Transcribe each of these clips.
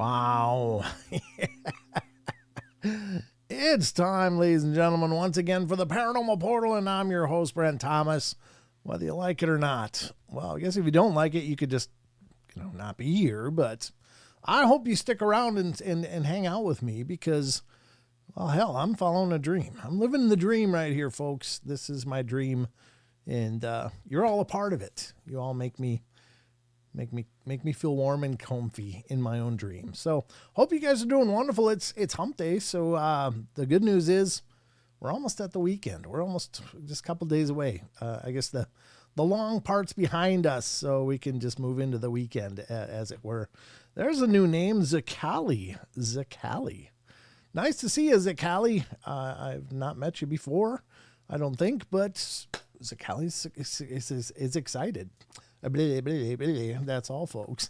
Wow. It's time, ladies and gentlemen, once again for the Paranormal Portal, and I'm your host, Brent Thomas. Whether you like it or not, well, I guess if you don't like it, you could just, not be here, but I hope you stick around and hang out with me because, well, hell, I'm following a dream. I'm living the dream right here, folks. This is my dream, and you're all a part of it. You all make me feel warm and comfy in my own dream. So hope you guys are doing wonderful. It's hump day. So the good news is we're almost at the weekend. We're almost just a couple days away. I guess the long part's behind us, so we can just move into the weekend, as it were. There's a new name, Zakali. Nice to see you, Zakali. I've not met you before, I don't think, but Zakali is excited. That's all, folks.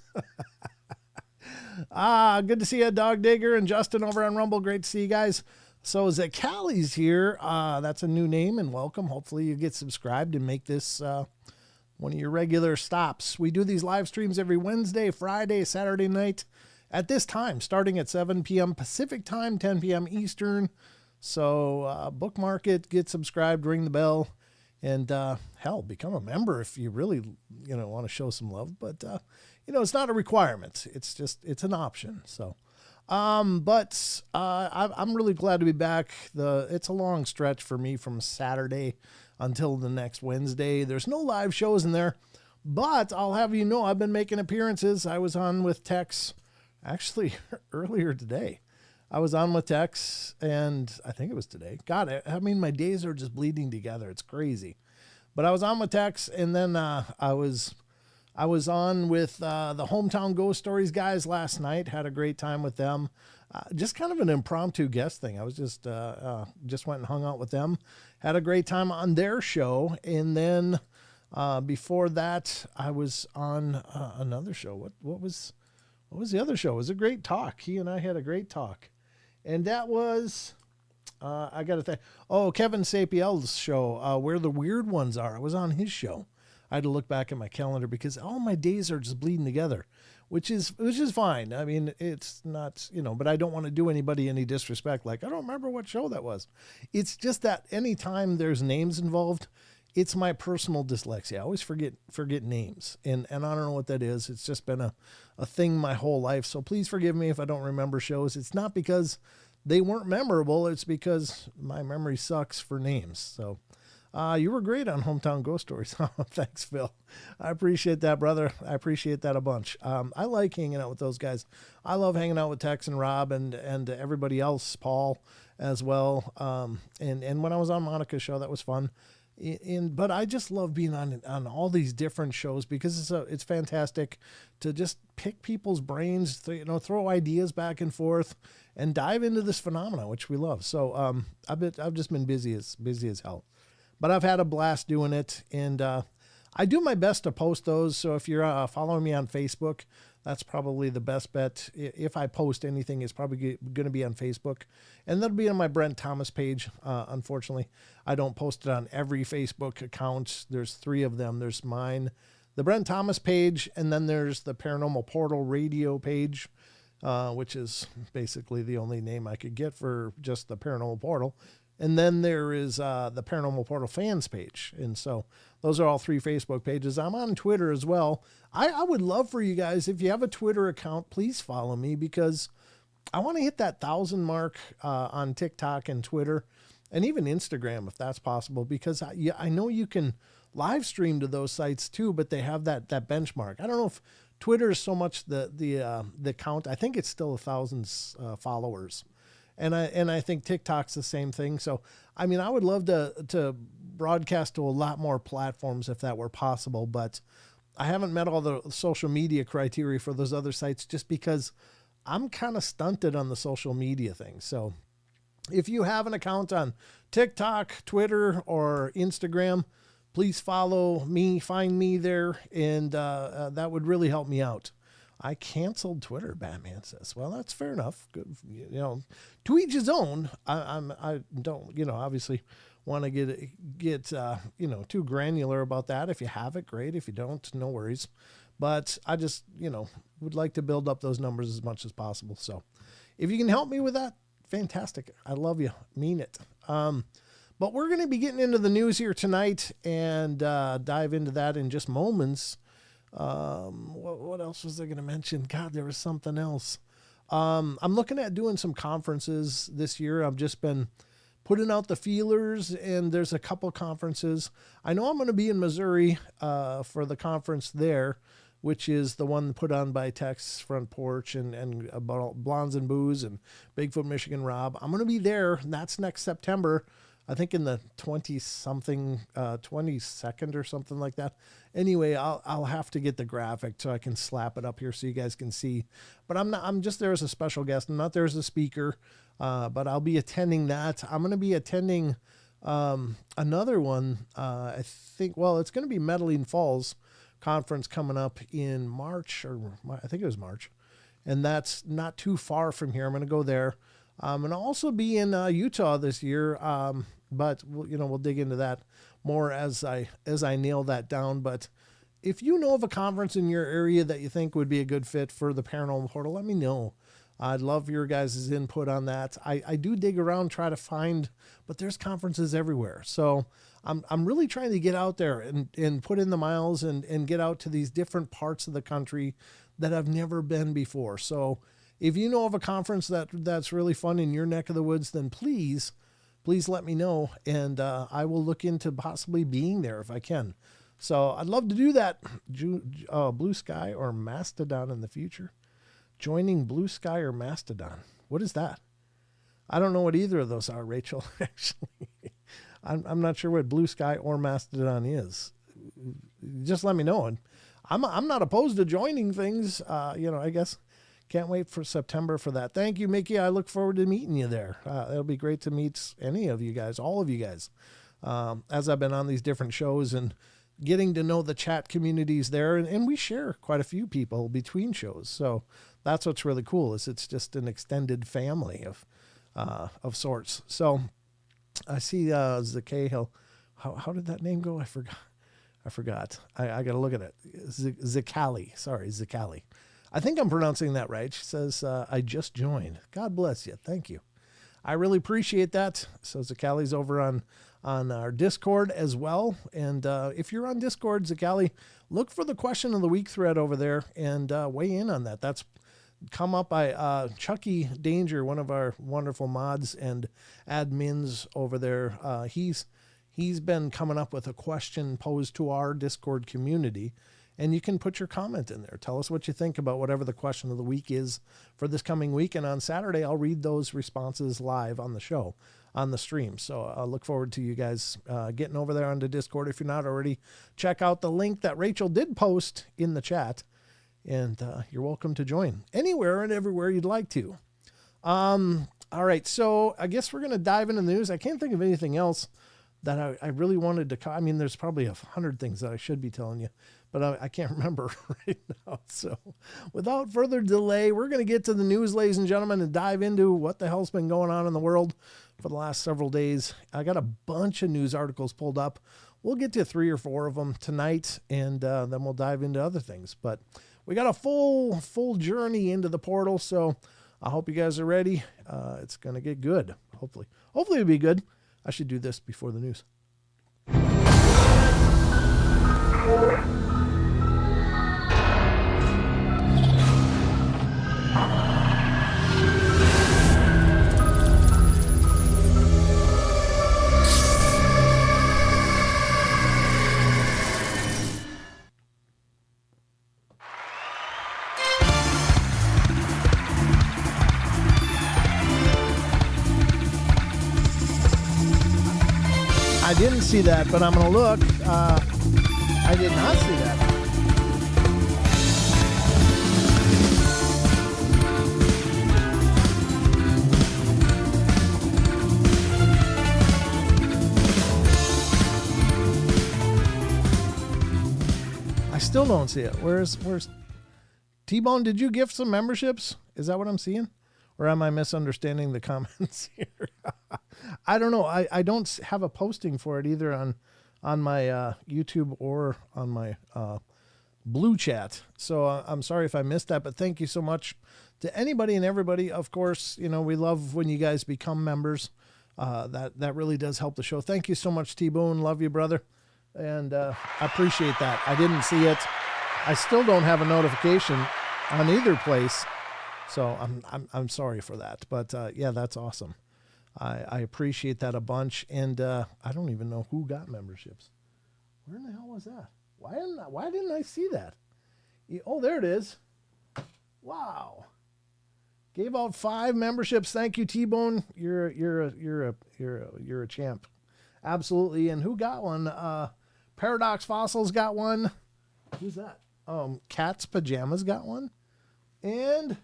Good to see you, Dog Digger and Justin over on Rumble. Great to see you guys. So Zakali's here. That's a new name, and welcome. Hopefully you get subscribed and make this one of your regular stops. We do these live streams every Wednesday, Friday, Saturday night at this time, starting at 7 p.m. Pacific time, 10 p.m. Eastern. So bookmark it, get subscribed, ring the bell. And, hell, become a member if you really, want to show some love. But, it's not a requirement. It's an option. So, I'm really glad to be back. It's a long stretch for me from Saturday until the next Wednesday. There's no live shows in there. But I'll have you know, I've been making appearances. I was on with Tex actually earlier today. I was on with Tex, and I think it was today. God, I mean, my days are just bleeding together. It's crazy. But I was on with Tex, and then I was on with the Hometown Ghost Stories guys last night. Had a great time with them. Just kind of an impromptu guest thing. I was just went and hung out with them. Had a great time on their show, and then before that, I was on another show. What was the other show? It was a great talk. He and I had a great talk. And that was, I got to think, Kevin Sapiel's show, Where the Weird Ones Are. I was on his show. I had to look back at my calendar because all my days are just bleeding together, which is fine. I mean, it's not, but I don't want to do anybody any disrespect. Like, I don't remember what show that was. It's just that anytime there's names involved, it's my personal dyslexia. I always forget names, and I don't know what that is. It's just been a thing my whole life. So please forgive me if I don't remember shows. It's not because they weren't memorable. It's because my memory sucks for names. So you were great on Hometown Ghost Stories. Thanks, Phil. I appreciate that, brother. I appreciate that a bunch. I like hanging out with those guys. I love hanging out with Tex and Rob and everybody else, Paul as well. And when I was on Monica's show, that was fun. But I just love being on all these different shows because it's fantastic to just pick people's brains, throw ideas back and forth, and dive into this phenomenon, which we love. So I've just been busy as hell, but I've had a blast doing it, and I do my best to post those. So if you're following me on Facebook, that's probably the best bet. If I post anything, it's probably going to be on Facebook. And that'll be on my Brent Thomas page. Unfortunately, I don't post it on every Facebook account. There's 3 of them. There's mine, the Brent Thomas page, and then there's the Paranormal Portal radio page, which is basically the only name I could get for just the Paranormal Portal. And then there is the Paranormal Portal fans page. And so those are all 3 Facebook pages. I'm on Twitter as well. I would love for you guys, if you have a Twitter account, please follow me because I want to hit that 1,000 mark on TikTok and Twitter and even Instagram if that's possible, because I know you can live stream to those sites too, but they have that benchmark. I don't know if Twitter is so much the count. I think it's still 1,000 followers. And I think TikTok's the same thing. So, I mean, I would love to broadcast to a lot more platforms if that were possible, but I haven't met all the social media criteria for those other sites just because I'm kind of stunted on the social media thing. So if you have an account on TikTok, Twitter, or Instagram, please follow me, find me there, and that would really help me out. I canceled Twitter, Batman says. Well, that's fair enough. Good, to each his own. I don't, obviously want to get too granular about that. If you have it, great. If you don't, no worries. but I just, would like to build up those numbers as much as possible. So if you can help me with that, fantastic. I love you. Mean it. But we're going to be getting into the news here tonight and dive into that in just moments. What else was I going to mention? God, there was something else. I'm looking at doing some conferences this year. I've just been putting out the feelers, and there's a couple conferences. I know I'm going to be in Missouri for the conference there, which is the one put on by Texas Front Porch and about Blondes and Booze and Bigfoot Michigan Rob. I'm going to be there, and that's next September. I think in the 22nd or something like that. Anyway, I'll have to get the graphic so I can slap it up here so you guys can see. But I'm just there as a special guest. I'm not there as a speaker, but I'll be attending that. I'm going to be attending another one. I think, it's going to be Medellin Falls conference coming up in March, or I think it was March. And that's not too far from here. I'm going to go there. And I'll also be in Utah this year, but we'll dig into that more as I nail that down. But if you know of a conference in your area that you think would be a good fit for the Paranormal Portal, let me know. I'd love your guys' input on that. I do dig around, try to find, but there's conferences everywhere. So I'm really trying to get out there and put in the miles and get out to these different parts of the country that I've never been before. So if you know of a conference that's really fun in your neck of the woods, then please let me know, and I will look into possibly being there if I can. So I'd love to do that. Blue Sky or Mastodon in the future. Joining Blue Sky or Mastodon. What is that? I don't know what either of those are, Rachel, actually. I'm not sure what Blue Sky or Mastodon is. Just let me know. And I'm not opposed to joining things, I guess. Can't wait for September for that. Thank you, Mickey. I look forward to meeting you there. It'll be great to meet any of you guys, all of you guys, as I've been on these different shows and getting to know the chat communities there. And we share quite a few people between shows. So that's what's really cool is it's just an extended family of sorts. So I see Zakay Hill. How did that name go? I forgot. I got to look at it. Zakali. Sorry, Zakali. I think I'm pronouncing that right. She says, I just joined. God bless you. Thank you. I really appreciate that. So Zakali's over on our Discord as well. And if you're on Discord, Zakali, look for the question of the week thread over there and weigh in on that. That's come up by Chucky Danger, one of our wonderful mods and admins over there. He's been coming up with a question posed to our Discord community. And you can put your comment in there. Tell us what you think about whatever the question of the week is for this coming week. And on Saturday, I'll read those responses live on the show, on the stream. So I look forward to you guys getting over there onto Discord. If you're not already, check out the link that Rachel did post in the chat. And you're welcome to join anywhere and everywhere you'd like to. All right, so I guess we're going to dive into the news. I can't think of anything else that I really wanted to... I mean, there's probably 100 things that I should be telling you, but I can't remember right now. So without further delay, we're going to get to the news, ladies and gentlemen, and dive into what the hell's been going on in the world for the last several days. I got a bunch of news articles pulled up. We'll get to 3 or 4 of them tonight, and then we'll dive into other things. But we got a full journey into the portal, so I hope you guys are ready. It's going to get good, hopefully. Hopefully it'll be good. I should do this before the news. I didn't see that, but I'm going to look. I did not see that. I still don't see it. Where's T-Bone? Did you gift some memberships? Is that what I'm seeing? Or am I misunderstanding the comments here? I don't know. I don't have a posting for it either on my YouTube or on my Blue Chat. So I'm sorry if I missed that, but thank you so much to anybody and everybody. Of course, you know, we love when you guys become members. That really does help the show. Thank you so much, T-Bone. Love you, brother. And I appreciate that. I didn't see it. I still don't have a notification on either place. So I'm sorry for that. But yeah, that's awesome. I appreciate that a bunch. And I don't even know who got memberships. Where in the hell was that? Why didn't I see that? Oh, there it is. Wow. Gave out 5 memberships. Thank you, T-Bone. You're a champ. Absolutely. And who got one? Paradox Fossils got one. Who's that? Cat's Pajamas got one. And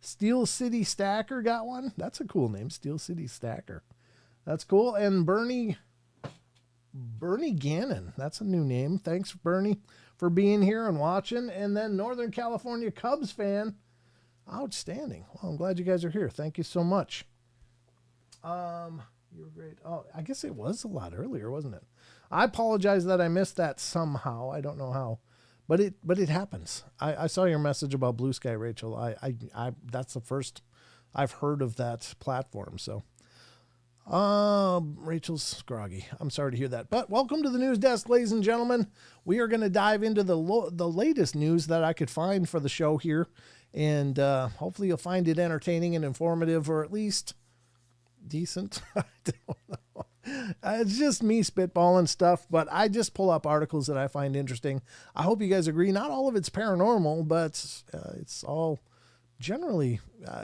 Steel City Stacker got one. That's a cool name, Steel City Stacker. That's cool. And Bernie Gannon. That's a new name. Thanks, Bernie, for being here and watching. And then Northern California Cubs fan. Outstanding. Well, I'm glad you guys are here. Thank you so much. You were great. Oh, I guess it was a lot earlier, wasn't it? I apologize that I missed that somehow. I don't know how, but it happens. I saw your message about Blue Sky, Rachel. I that's the first I've heard of that platform. So, Rachel's groggy. I'm sorry to hear that, but welcome to the news desk, ladies and gentlemen. We are going to dive into the latest news that I could find for the show here. And hopefully you'll find it entertaining and informative, or at least decent. I don't know. It's just me spitballing stuff, but I just pull up articles that I find interesting. I hope you guys agree. Not all of it's paranormal, but it's all generally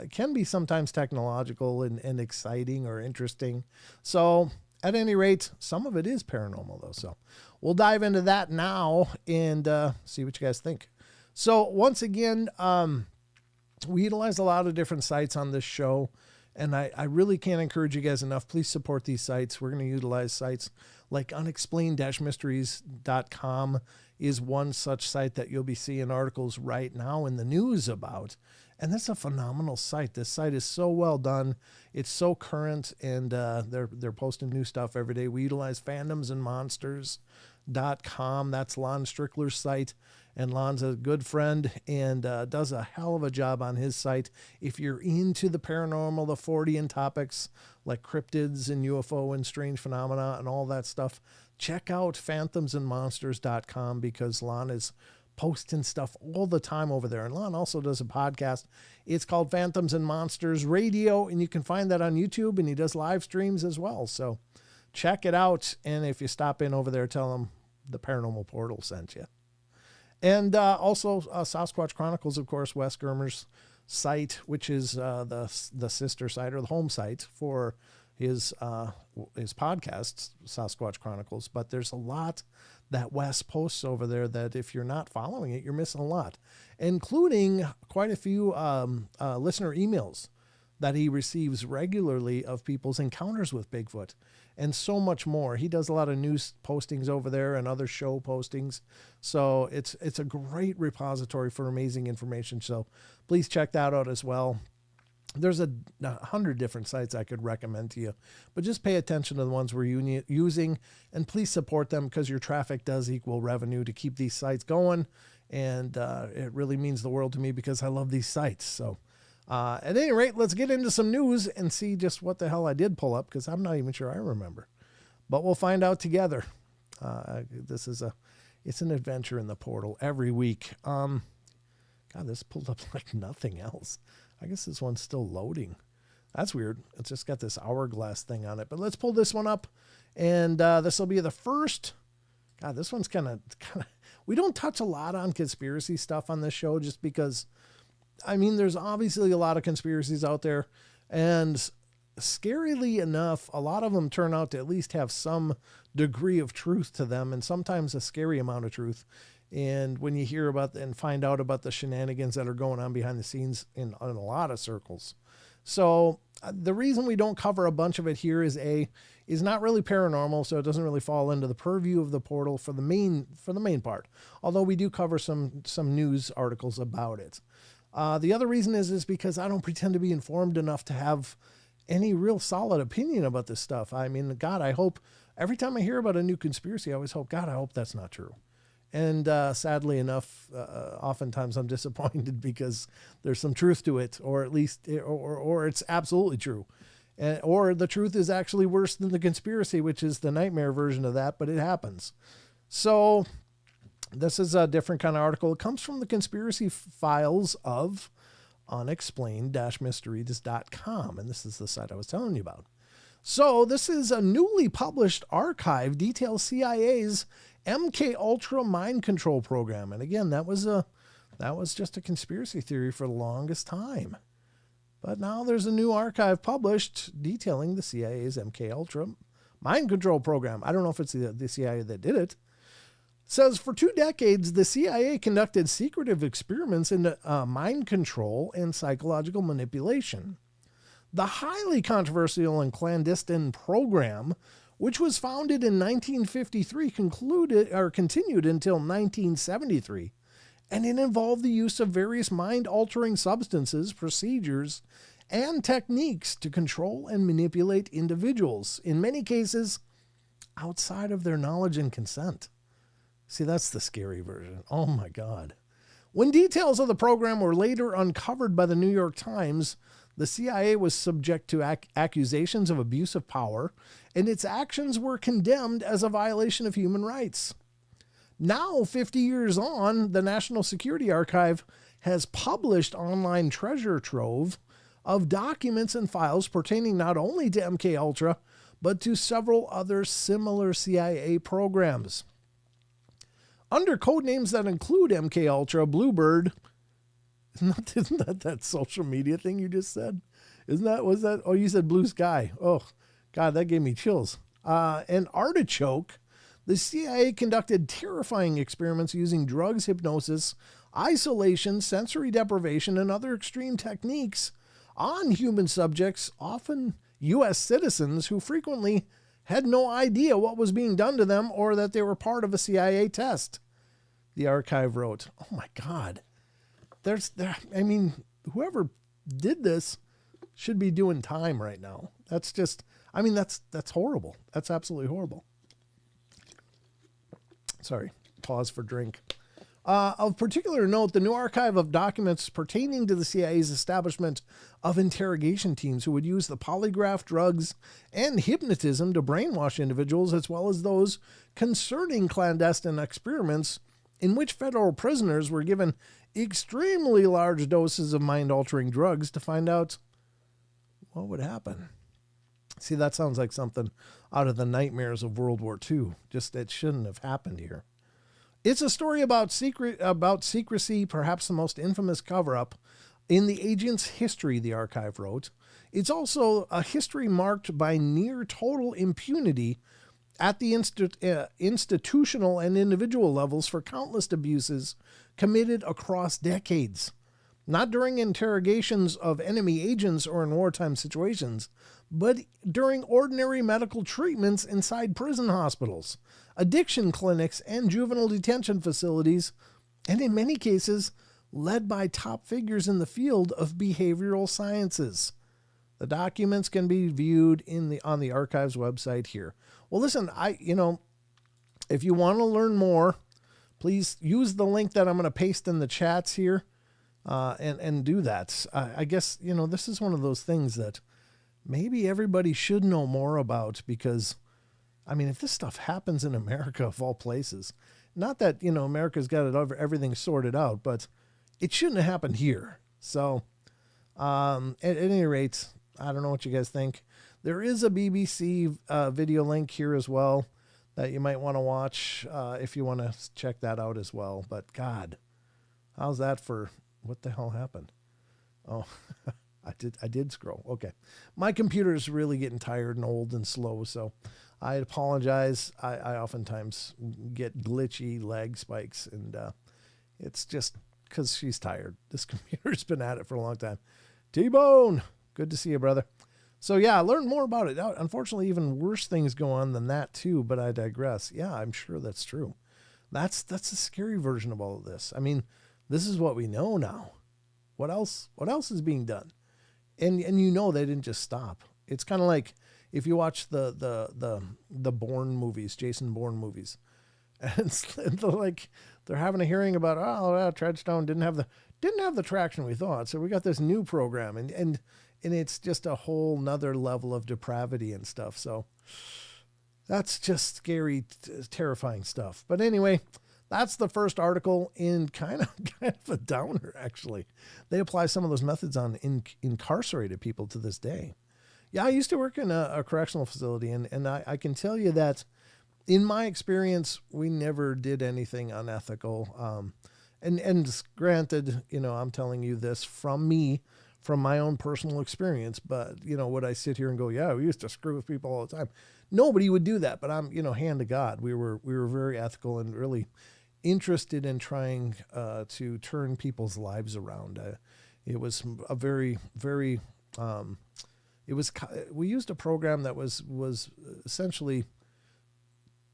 can be sometimes technological and exciting or interesting. So at any rate, some of it is paranormal though. So we'll dive into that now and see what you guys think. So once again, we utilize a lot of different sites on this show, and I really can't encourage you guys enough. Please support these sites. We're going to utilize sites like unexplained-mysteries.com is one such site that you'll be seeing articles right now in the news about. And that's a phenomenal site. This site is so well done. It's so current, and they're posting new stuff every day. We utilize phantomsandmonsters.com. That's Lon Strickler's site. And Lon's a good friend and does a hell of a job on his site. If you're into the paranormal, the Fortean topics like cryptids and UFO and strange phenomena and all that stuff, check out phantomsandmonsters.com because Lon is posting stuff all the time over there. And Lon also does a podcast. It's called Phantoms and Monsters Radio, and you can find that on YouTube, and he does live streams as well. So check it out. And if you stop in over there, tell him the Paranormal Portal sent you. And also Sasquatch Chronicles, of course, Wes Germer's site, which is the sister site or the home site for his podcast, Sasquatch Chronicles. But there's a lot that Wes posts over there that if you're not following it, you're missing a lot, including quite a few listener emails that he receives regularly of people's encounters with Bigfoot and so much more. He does a lot of news postings over there and other show postings. So it's a great repository for amazing information. So please check that out as well. There's 100 different sites I could recommend to you, but just pay attention to the ones we're using and please support them because your traffic does equal revenue to keep these sites going. And it really means the world to me because I love these sites. So at any rate, let's get into some news and see just what the hell I did pull up because I'm not even sure I remember, but we'll find out together. It's an adventure in the portal every week. God, this pulled up like nothing else. I guess this one's still loading. That's weird. It's just got this hourglass thing on it, but let's pull this one up. And this will be the first. God, this one's kind of, we don't touch a lot on conspiracy stuff on this show just because, I mean, there's obviously a lot of conspiracies out there, and scarily enough, a lot of them turn out to at least have some degree of truth to them, and sometimes a scary amount of truth. And when you hear about and find out about the shenanigans that are going on behind the scenes in a lot of circles. So the reason we don't cover a bunch of it here is not really paranormal, so it doesn't really fall into the purview of the portal for the main part. Although we do cover some news articles about it. The other reason is because I don't pretend to be informed enough to have any real solid opinion about this stuff. I mean, God, I hope every time I hear about a new conspiracy, I always hope, God, I hope that's not true. And sadly enough, oftentimes I'm disappointed because there's some truth to it, or at least, or it's absolutely true. Or the truth is actually worse than the conspiracy, which is the nightmare version of that, but it happens. So this is a different kind of article. It comes from the conspiracy files of unexplained-mysteries.com, and this is the site I was telling you about. So this is a newly published archive details CIA's MK Ultra mind control program. And again, that was just a conspiracy theory for the longest time. But now there's a new archive published detailing the CIA's MK Ultra mind control program. I don't know if it's the CIA that did it. It says for 2 decades, the CIA conducted secretive experiments in mind control and psychological manipulation. The highly controversial and clandestine program, which was founded in 1953, continued until 1973, and it involved the use of various mind-altering substances, procedures, and techniques to control and manipulate individuals, in many cases outside of their knowledge and consent. See, that's the scary version. Oh my God. When details of the program were later uncovered by the New York Times, the CIA was subject to accusations of abuse of power, and its actions were condemned as a violation of human rights. Now, 50 years on, the National Security Archive has published online treasure trove of documents and files pertaining not only to MKUltra, but to several other similar CIA programs. Under code names that include MKUltra, Bluebird, isn't that social media thing you just said? Oh, you said Blue Sky. Oh, God, that gave me chills. And Artichoke, the CIA conducted terrifying experiments using drugs, hypnosis, isolation, sensory deprivation, and other extreme techniques on human subjects, often U.S. citizens who frequently had no idea what was being done to them or that they were part of a CIA test. The archive wrote, oh my God. Whoever did this should be doing time right now. That's horrible. That's absolutely horrible. Sorry, pause for drink. Of particular note, the new archive of documents pertaining to the CIA's establishment of interrogation teams who would use the polygraph, drugs, and hypnotism to brainwash individuals, as well as those concerning clandestine experiments in which federal prisoners were given extremely large doses of mind-altering drugs to find out what would happen. See, that sounds like something out of the nightmares of World War II. Just it shouldn't have happened here. It's a story about secrecy, perhaps the most infamous cover-up in the agent's history, the archive wrote. It's also a history marked by near total impunity at the institutional and individual levels for countless abuses committed across decades. Not during interrogations of enemy agents or in wartime situations, but during ordinary medical treatments inside prison hospitals, addiction clinics, and juvenile detention facilities, and in many cases, led by top figures in the field of behavioral sciences. The documents can be viewed on the archive's website here. Well, listen, if you want to learn more, please use the link that I'm going to paste in the chats here, and do that. I guess, this is one of those things that maybe everybody should know more about because, if this stuff happens in America of all places, not that, America's got everything sorted out, but it shouldn't have happened here. So, at any rate, I don't know what you guys think. There is a BBC video link here as well that you might want to watch if you want to check that out as well. But God, how's that for what the hell happened? Oh, I did scroll. Okay. My computer is really getting tired and old and slow, so I apologize. I oftentimes get glitchy lag spikes, and it's just because she's tired. This computer's been at it for a long time. T-Bone, good to see you, brother. So yeah, learn more about it. Now, unfortunately, even worse things go on than that too, but I digress. Yeah, I'm sure that's true. That's a scary version of all of this. This is what we know now. What else is being done? And they didn't just stop. It's kind of like if you watch the Bourne movies, Jason Bourne movies. And they're having a hearing about, Treadstone didn't have the traction we thought. So we got this new program, and it's just a whole nother level of depravity and stuff. So that's just scary, terrifying stuff. But anyway, that's the first article in kind of a downer, actually. They apply some of those methods on incarcerated people to this day. Yeah, I used to work in a correctional facility, and I can tell you that in my experience, we never did anything unethical. And granted, I'm telling you this from my own personal experience, but, would I sit here and go, yeah, we used to screw with people all the time? Nobody would do that, but I'm, hand to God. We were very ethical and really interested in trying to turn people's lives around. It was a very, very, we used a program that was essentially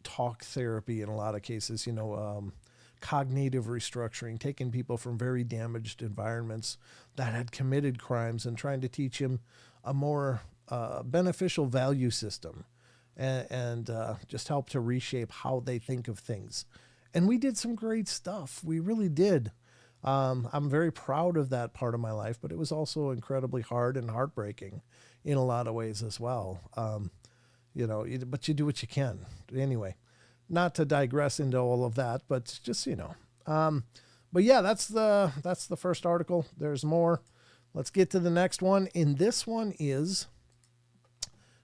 talk therapy in a lot of cases, cognitive restructuring, taking people from very damaged environments that had committed crimes and trying to teach them a more beneficial value system and just help to reshape how they think of things. And we did some great stuff. We really did. I'm very proud of that part of my life, but it was also incredibly hard and heartbreaking in a lot of ways as well. But you do what you can. Anyway, not to digress into all of that, but just, but yeah, that's the first article. There's more. Let's get to the next one. And this one is,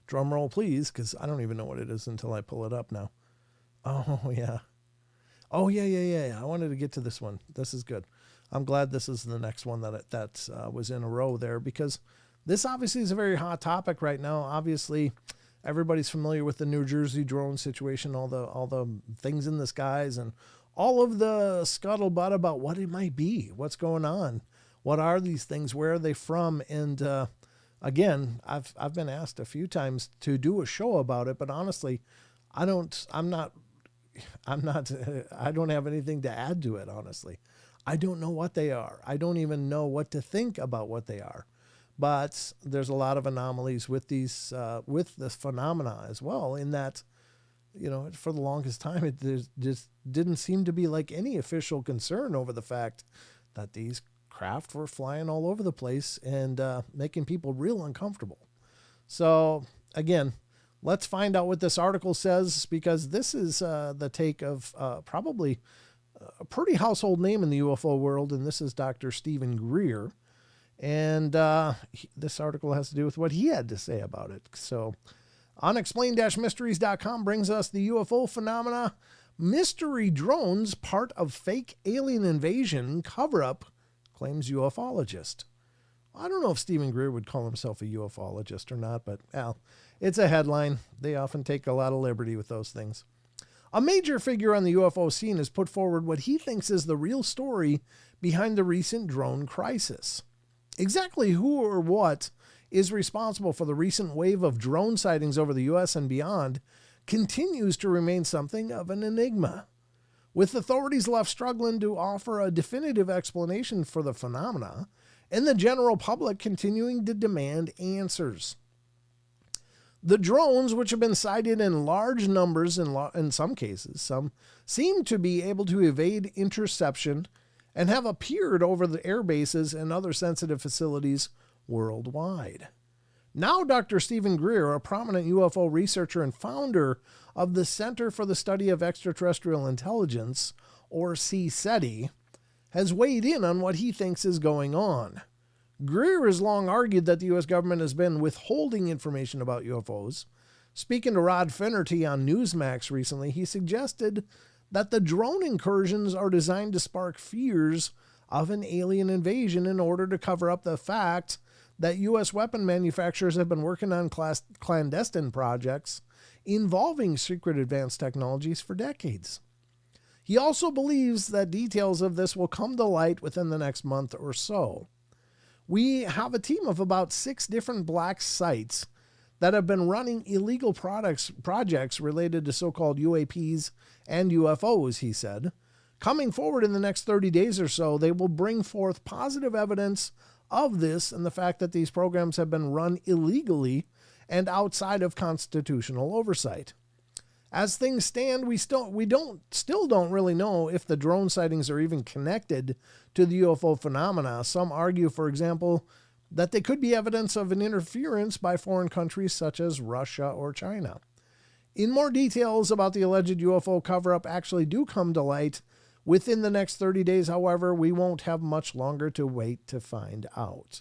drum roll, please, because I don't even know what it is until I pull it up now. Oh, yeah. Oh, yeah. I wanted to get to this one. This is good. I'm glad this is the next one that was in a row there, because this obviously is a very hot topic right now. Obviously, everybody's familiar with the New Jersey drone situation, all the things in the skies and all of the scuttlebutt about what it might be, what's going on, what are these things, where are they from? And again, I've been asked a few times to do a show about it, but honestly, I don't have anything to add to it. Honestly, I don't know what they are. I don't even know what to think about what they are. But there's a lot of anomalies with these, with this phenomena as well, in that, for the longest time, it just didn't seem to be like any official concern over the fact that these craft were flying all over the place and making people real uncomfortable. So again, let's find out what this article says, because this is the take of probably a pretty household name in the UFO world, and this is Dr. Stephen Greer. And this article has to do with what he had to say about it. So unexplained-mysteries.com brings us the UFO phenomena. Mystery drones, part of fake alien invasion cover-up, claims ufologist. I don't know if Stephen Greer would call himself a ufologist or not, but it's a headline. They often take a lot of liberty with those things. A major figure on the UFO scene has put forward what he thinks is the real story behind the recent drone crisis. Exactly who or what is responsible for the recent wave of drone sightings over the U.S. and beyond continues to remain something of an enigma, with authorities left struggling to offer a definitive explanation for the phenomena, and the general public continuing to demand answers. The drones, which have been sighted in large numbers in some cases, some seem to be able to evade interception and have appeared over the air bases and other sensitive facilities worldwide. Now, Dr. Stephen Greer, a prominent UFO researcher and founder of the Center for the Study of Extraterrestrial Intelligence, or CSETI, has weighed in on what he thinks is going on. Greer has long argued that the U.S. government has been withholding information about UFOs. Speaking to Rod Finnerty on Newsmax recently, he suggested that the drone incursions are designed to spark fears of an alien invasion in order to cover up the fact that U.S. weapon manufacturers have been working on clandestine projects involving secret advanced technologies for decades. He also believes that details of this will come to light within the next month or so. We have a team of about 6 different black sites that have been running illegal projects related to so-called UAPs and UFOs, he said. Coming forward in the next 30 days or so, they will bring forth positive evidence of this and the fact that these programs have been run illegally and outside of constitutional oversight. As things stand, we still don't really know if the drone sightings are even connected to the UFO phenomena. Some argue, for example, that they could be evidence of an interference by foreign countries such as Russia or China. In more details about the alleged UFO cover-up actually do come to light within the next 30 days, however, we won't have much longer to wait to find out.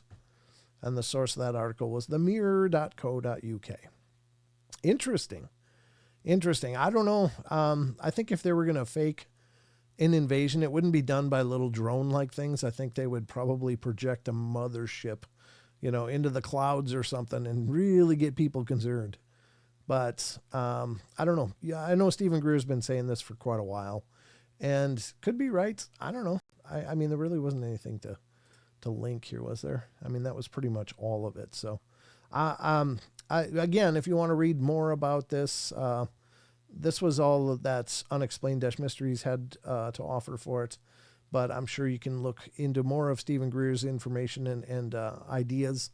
And the source of that article was themirror.co.uk. Interesting. I don't know. I think if they were going to fake an invasion, it wouldn't be done by little drone-like things. I think they would probably project a mothership, into the clouds or something and really get people concerned. But I don't know. Yeah, I know Stephen Greer's been saying this for quite a while and could be right. I don't know. I mean, there really wasn't anything to link here, was there? I mean, that was pretty much all of it. So, again, if you want to read more about this, this was all that Unexplained-Mysteries had to offer for it. But I'm sure you can look into more of Stephen Greer's information and ideas.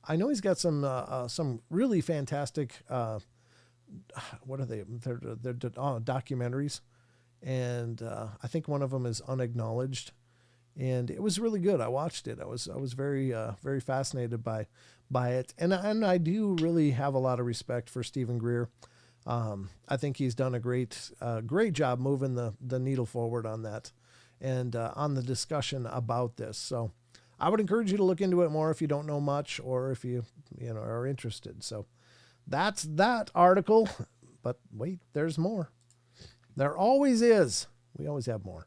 I know he's got some really fantastic, what are they? They're documentaries. And I think one of them is Unacknowledged. And it was really good. I watched it. I was very, very fascinated by it. And I do really have a lot of respect for Stephen Greer. I think he's done a great job moving the needle forward on that and on the discussion about this. So I would encourage you to look into it more if you don't know much or if you are interested. So that's that article. But wait, there's more. There always is. We always have more.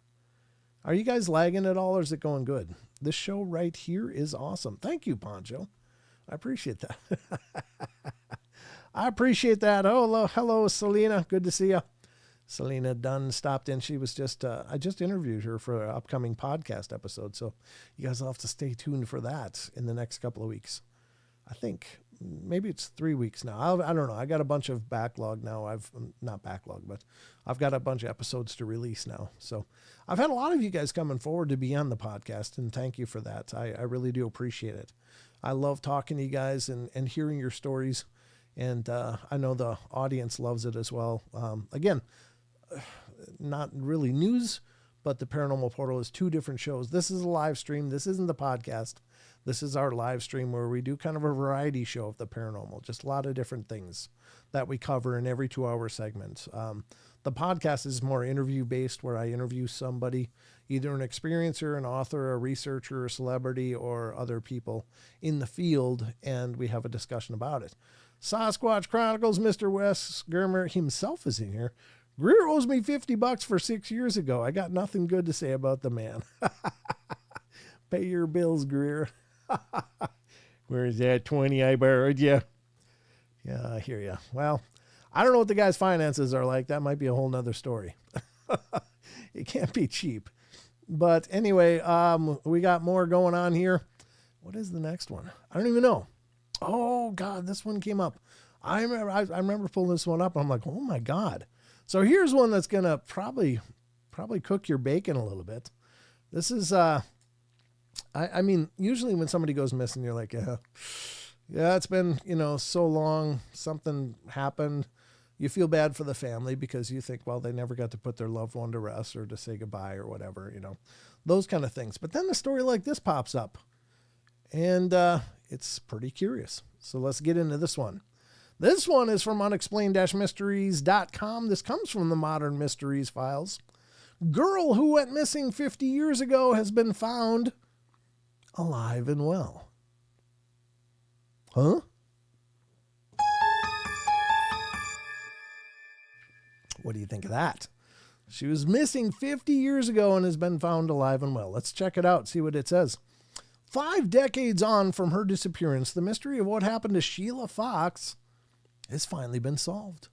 Are you guys lagging at all or is it going good? This show right here is awesome. Thank you, Poncho. I appreciate that. I appreciate that. Oh, hello, Selena. Good to see you. Selena Dunn stopped in. She was I just interviewed her for an upcoming podcast episode. So you guys will have to stay tuned for that in the next couple of weeks. I think maybe it's 3 weeks now. I don't know. I got a bunch of backlog now. Not backlog, but I've got a bunch of episodes to release now. So I've had a lot of you guys coming forward to be on the podcast, and thank you for that. I really do appreciate it. I love talking to you guys and hearing your stories. And I know the audience loves it as well. Again, not really news, but the Paranormal Portal is 2 different shows. This is a live stream. This isn't the podcast. This is our live stream where we do kind of a variety show of the paranormal, just a lot of different things that we cover in every 2-hour segment. The podcast is more interview-based, where I interview somebody, either an experiencer, an author, a researcher, a celebrity, or other people in the field, and we have a discussion about it. Sasquatch Chronicles, Mr. Wes Germer himself is in here. Greer owes me $50 for 6 years ago. I got nothing good to say about the man. Pay your bills, Greer. Where's that 20 I borrowed you? Yeah, I hear you. Well, I don't know what the guy's finances are like. That might be a whole nother story. It can't be cheap. But anyway, we got more going on here. What is the next one? I don't even know. Oh, God, this one came up. I remember pulling this one up. I'm like, oh, my God. So here's one that's going to probably cook your bacon a little bit. This is, I mean, usually when somebody goes missing, you're like, yeah, it's been, so long, something happened. You feel bad for the family because you think, well, they never got to put their loved one to rest or to say goodbye or whatever, those kind of things. But then a story like this pops up and it's pretty curious. So let's get into this one. This one is from unexplained-mysteries.com. This comes from the Modern Mysteries files. Girl who went missing 50 years ago has been found alive and well. Huh? What do you think of that? She was missing 50 years ago and has been found alive and well. Let's check it out, see what it says. 5 decades on from her disappearance, the mystery of what happened to Sheila Fox has finally been solved.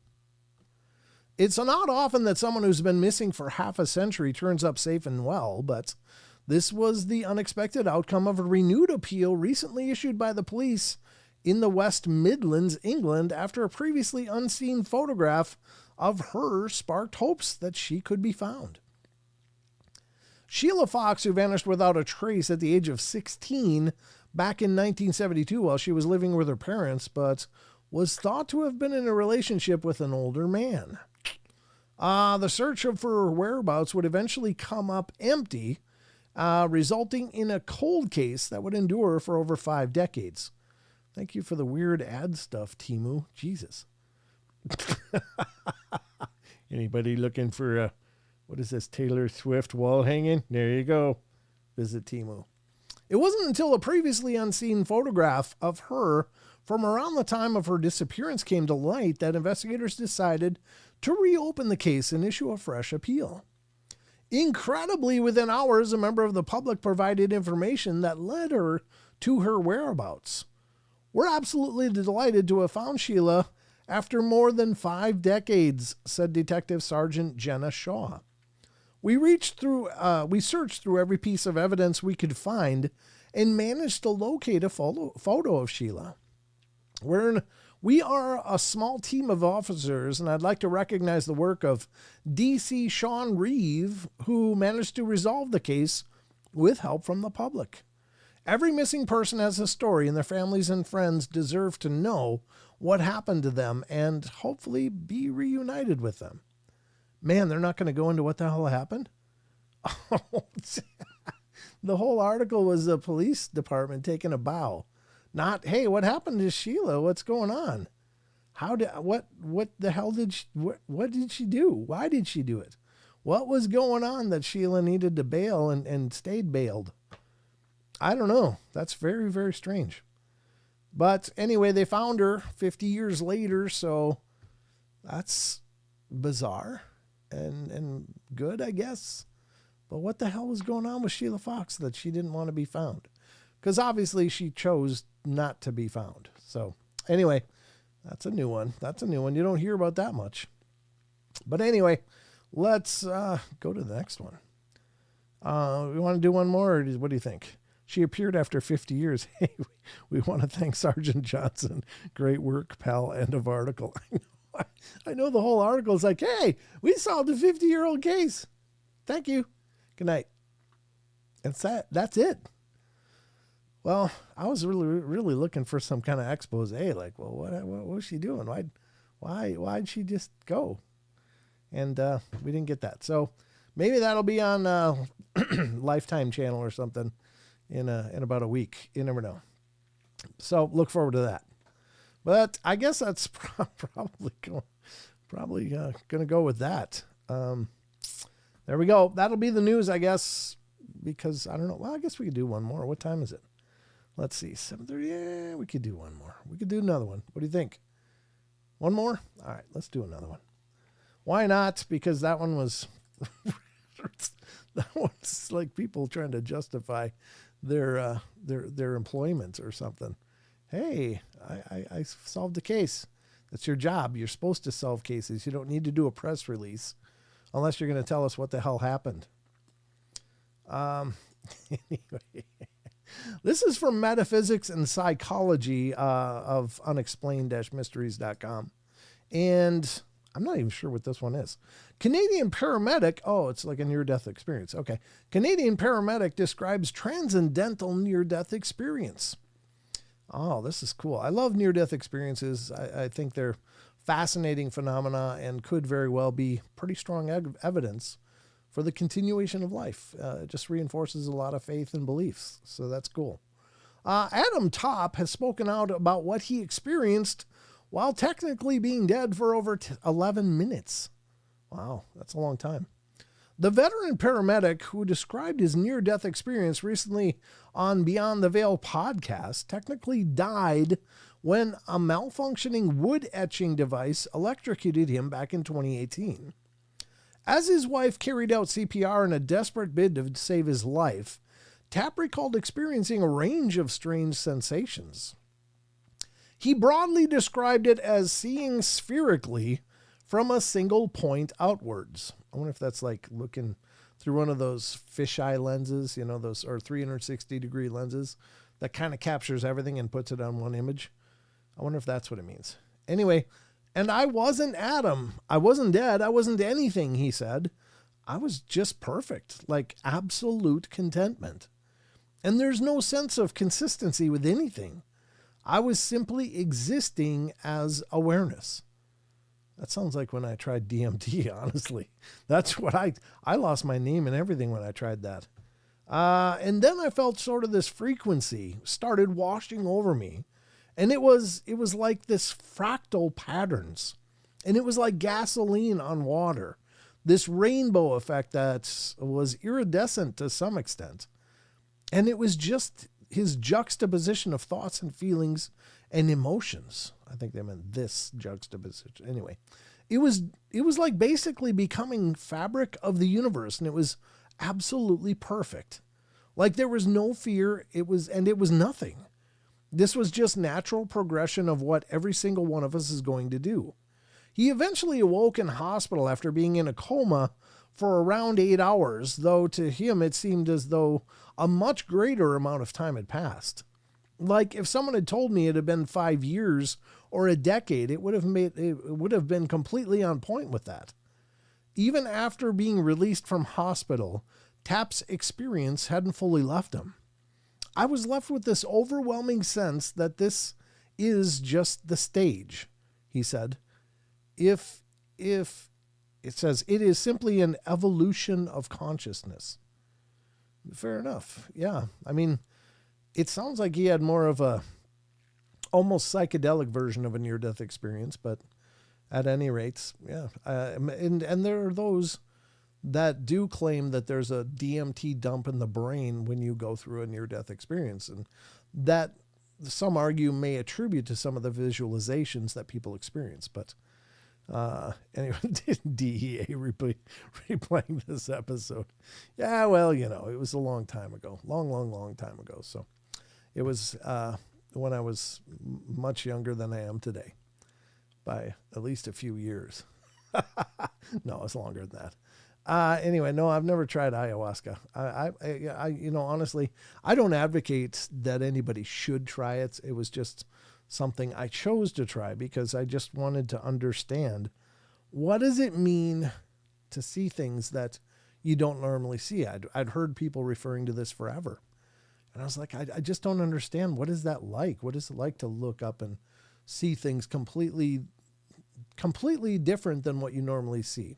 It's not often that someone who's been missing for half a century turns up safe and well, but this was the unexpected outcome of a renewed appeal recently issued by the police in the West Midlands, England, after a previously unseen photograph of her sparked hopes that she could be found. Sheila Fox, who vanished without a trace at the age of 16 back in 1972 while she was living with her parents, but was thought to have been in a relationship with an older man. The search for her whereabouts would eventually come up empty, resulting in a cold case that would endure for over 5 decades. Thank you for the weird ad stuff, Timu. Jesus. Anybody looking for what is this, Taylor Swift wall hanging? There you go. Visit Timu. It wasn't until a previously unseen photograph of her from around the time of her disappearance came to light that investigators decided to reopen the case and issue a fresh appeal. Incredibly, within hours, a member of the public provided information that led her to her whereabouts. We're absolutely delighted to have found Sheila after more than 5 decades, said Detective Sergeant Jenna Shaw. We searched through every piece of evidence we could find and managed to locate a photo of Sheila. We are a small team of officers, and I'd like to recognize the work of DC Sean Reeve, who managed to resolve the case with help from the public. Every missing person has a story, and their families and friends deserve to know what happened to them and hopefully be reunited with them. Man, they're not going to go into what the hell happened? The whole article was the police department taking a bow. Not, hey, what happened to Sheila? What's going on? What the hell did what did she do? Why did she do it? What was going on that Sheila needed to bail and stayed bailed? I don't know. That's very, very strange. But anyway, they found her 50 years later, so that's bizarre and good, I guess. But what the hell was going on with Sheila Fox that she didn't want to be found? Because obviously she chose not to be found. So anyway, that's a new one. You don't hear about that much. But anyway, let's go to the next one. We want to do one more, or what do you think? She appeared after 50 years. Hey, we want to thank Sergeant Johnson. Great work, pal. End of article. I know the whole article is like, hey, we solved a 50-year-old case. Thank you. Good night. That's it. Well, I was really looking for some kind of expose. Like, well, what was she doing? Why'd she just go? And we didn't get that. So maybe that'll be on Lifetime channel or something in about a week. You never know. So look forward to that. But I guess that's probably going to go with that. There we go. That'll be the news, I guess, because I don't know. Well, I guess we could do one more. What time is it? Let's see. 7:30. Yeah, we could do one more. We could do another one. What do you think? One more? All right, let's do another one. Why not? Because that one was that one's like people trying to justify their employment or something. Hey, I solved a case. That's your job. You're supposed to solve cases. You don't need to do a press release unless you're going to tell us what the hell happened. Anyway, this is from Metaphysics and Psychology of unexplained-mysteries.com. And I'm not even sure what this one is. Canadian paramedic. Oh, it's like a near-death experience. Okay. Canadian paramedic describes transcendental near-death experience. Oh, this is cool. I love near-death experiences. I think they're fascinating phenomena and could very well be pretty strong evidence for the continuation of life. It just reinforces a lot of faith and beliefs. So that's cool. Adam Topp has spoken out about what he experienced while technically being dead for over 11 minutes. Wow, that's a long time. The veteran paramedic who described his near-death experience recently on Beyond the Veil podcast technically died when a malfunctioning wood etching device electrocuted him back in 2018. As his wife carried out CPR in a desperate bid to save his life, Tapp recalled experiencing a range of strange sensations. He broadly described it as seeing spherically from a single point outwards. I wonder if that's like looking through one of those fisheye lenses, those or 360-degree lenses that kind of captures everything and puts it on one image. I wonder if that's what it means. Anyway, and I wasn't Adam. I wasn't dead. I wasn't anything, he said. I was just perfect, like absolute contentment. And there's no sense of consistency with anything. I was simply existing as awareness. That sounds like when I tried DMT, honestly. That's what I lost my name and everything when I tried that. And then I felt sort of this frequency started washing over me. And it was like this fractal patterns. And it was like gasoline on water. This rainbow effect that was iridescent to some extent. And it was just his juxtaposition of thoughts and feelings and emotions. I think they meant this juxtaposition. Anyway, it was like basically becoming fabric of the universe, and it was absolutely perfect. Like there was no fear. It was nothing. This was just natural progression of what every single one of us is going to do. He eventually awoke in hospital after being in a coma for around 8 hours, though to him it seemed as though a much greater amount of time had passed. Like if someone had told me it had been 5 years or a decade, it would have been completely on point with that. Even after being released from hospital, Tapp's experience hadn't fully left him. I was left with this overwhelming sense that this is just the stage, he said. If it says it is simply an evolution of consciousness. Fair enough. Yeah. I mean, it sounds like he had more of a almost psychedelic version of a near-death experience, but at any rate, yeah. And there are those that do claim that there's a DMT dump in the brain when you go through a near-death experience, and that some argue may attribute to some of the visualizations that people experience. But anyway, DEA replaying this episode. Yeah, well, you know, it was a long time ago, long time ago. So it was when I was much younger than I am today by at least a few years. No, it's longer than that. Anyway, no, I've never tried ayahuasca. I, you know, honestly, I don't advocate that anybody should try it. It was just something I chose to try because I just wanted to understand what does it mean to see things that you don't normally see. I'd heard people referring to this forever. And I was like, I just don't understand. What is that like? What is it like to look up and see things completely different than what you normally see?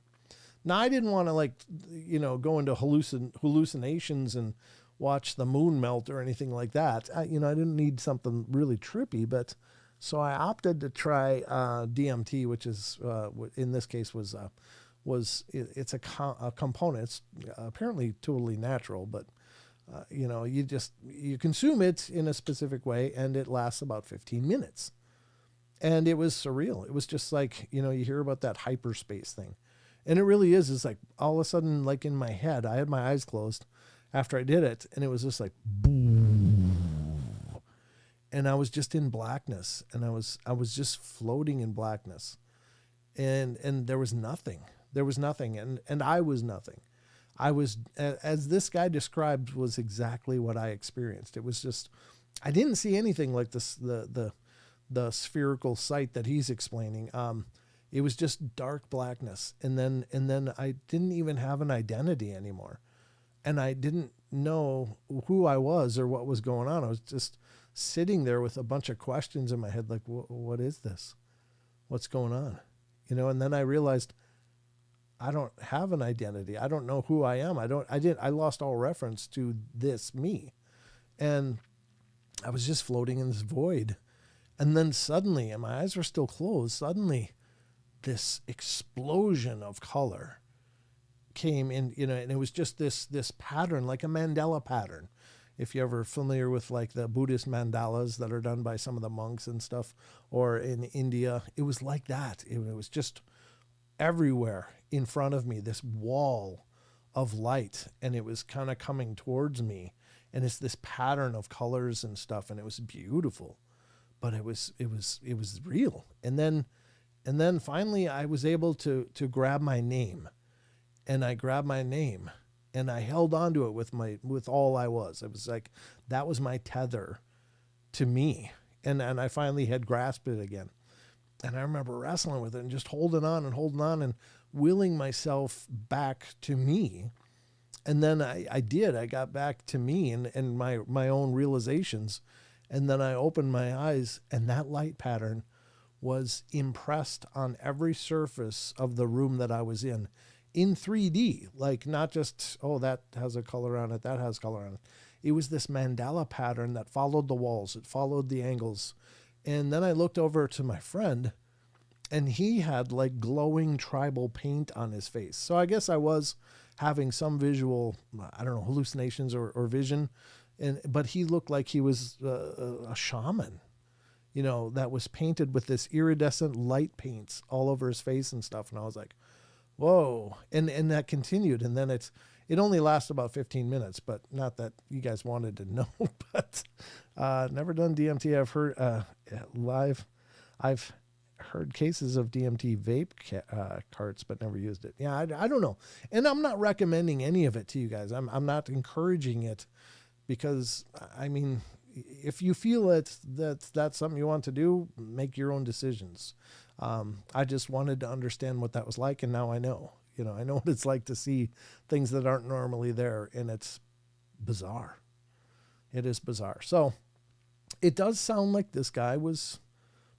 Now, I didn't want to, like, you know, go into hallucinations and watch the moon melt or anything like that. I didn't need something really trippy, but so I opted to try DMT, which is in this case was it's a component. It's apparently totally natural, but you consume it in a specific way, and it lasts about 15 minutes, and it was surreal. It was just like, you hear about that hyperspace thing. And it really is. It's like all of a sudden, like in my head, I had my eyes closed after I did it, and it was just like, boom. And I was just in blackness, and I was just floating in blackness, and there was nothing. There was nothing, and I was nothing. I was, as this guy described, was exactly what I experienced. It was just, I didn't see anything like this, the spherical sight that he's explaining. It was just dark blackness. And then I didn't even have an identity anymore. And I didn't know who I was or what was going on. I was just sitting there with a bunch of questions in my head. Like, what is this? What's going on? And then I realized I don't have an identity. I don't know who I am. I lost all reference to this me. And I was just floating in this void. And then suddenly, and my eyes were still closed, suddenly this explosion of color came in, and it was just this pattern, like a mandala pattern. If you're ever familiar with like the Buddhist mandalas that are done by some of the monks and stuff, or in India, it was like that. It was just everywhere in front of me, this wall of light, and it was kind of coming towards me, and it's this pattern of colors and stuff, and it was beautiful, but it was real. And then finally I was able to grab my name, and I grabbed my name, and I held on to it with all I was. It was like, that was my tether to me. And I finally had grasped it again. And I remember wrestling with it and just holding on and willing myself back to me. And then I did. I got back to me and my own realizations. And then I opened my eyes, and that light pattern was impressed on every surface of the room that I was in 3D. Like, not just, oh, that has a color on it, that has color on it. It was this mandala pattern that followed the walls. It followed the angles. And then I looked over to my friend, and he had like glowing tribal paint on his face. So I guess I was having some visual, I don't know, hallucinations or vision. But he looked like he was a shaman, you know, that was painted with this iridescent light paints all over his face and stuff. And I was like, whoa. And that continued. And then it only lasted about 15 minutes, but not that you guys wanted to know, but never done DMT. I've heard live. I've heard cases of DMT vape carts, but never used it. Yeah, I don't know. And I'm not recommending any of it to you guys. I'm not encouraging it, because I mean, if you feel that's something you want to do, make your own decisions. I just wanted to understand what that was like. And now I know, I know what it's like to see things that aren't normally there, and it's bizarre. It is bizarre. So it does sound like this guy was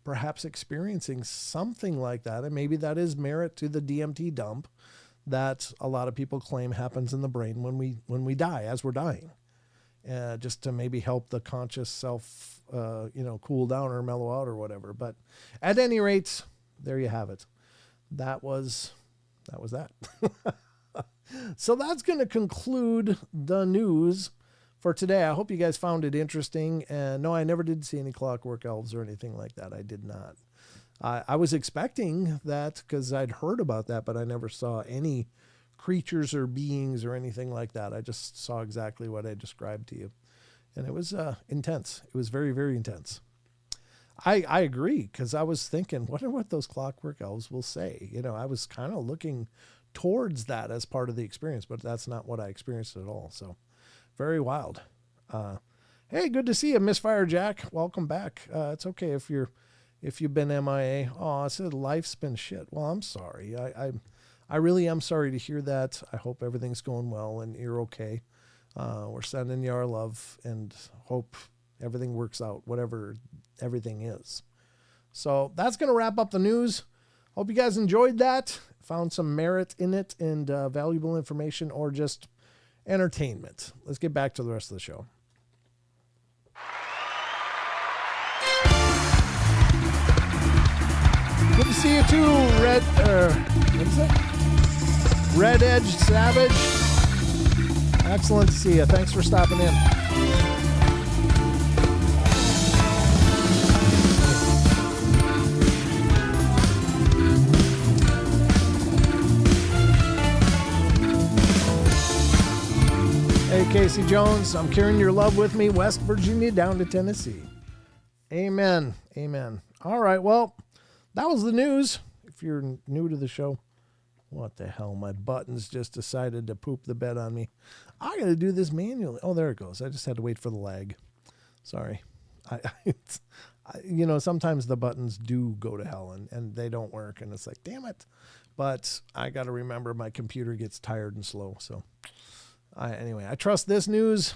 perhaps experiencing something like that. And maybe that is merit to the DMT dump that a lot of people claim happens in the brain when we die, as we're dying, just to maybe help the conscious self, cool down or mellow out or whatever. But at any rate, there you have it. That was that. So that's going to conclude the news for today. I hope you guys found it interesting. And no, I never did see any clockwork elves or anything like that. I did not. I was expecting that because I'd heard about that, but I never saw any creatures or beings or anything like that. I just saw exactly what I described to you. And it was intense. It was very, very intense. I agree, because I was thinking, wonder what those clockwork elves will say. I was kind of looking towards that as part of the experience, but that's not what I experienced at all. So very wild. Hey, good to see you, Misfire Jack. Welcome back. It's okay if you've been MIA. Oh, I said life's been shit. Well, I'm sorry. I really am sorry to hear that. I hope everything's going well and you're okay. We're sending you our love and hope everything works out, whatever everything is. So that's going to wrap up the news. Hope you guys enjoyed that, found some merit in it and valuable information or just entertainment. Let's get back to the rest of the show. Good to see you too, what is it? Red Edge Savage. Excellent to see you. Thanks for stopping in. Hey, Casey Jones, I'm carrying your love with me, West Virginia down to Tennessee. Amen. Amen. All right, well, that was the news. If you're new to the show, what the hell? My buttons just decided to poop the bed on me. I got to do this manually. Oh, there it goes. I just had to wait for the lag. Sorry. Sometimes the buttons do go to hell and they don't work. And it's like, damn it. But I got to remember my computer gets tired and slow. So anyway, I trust this news.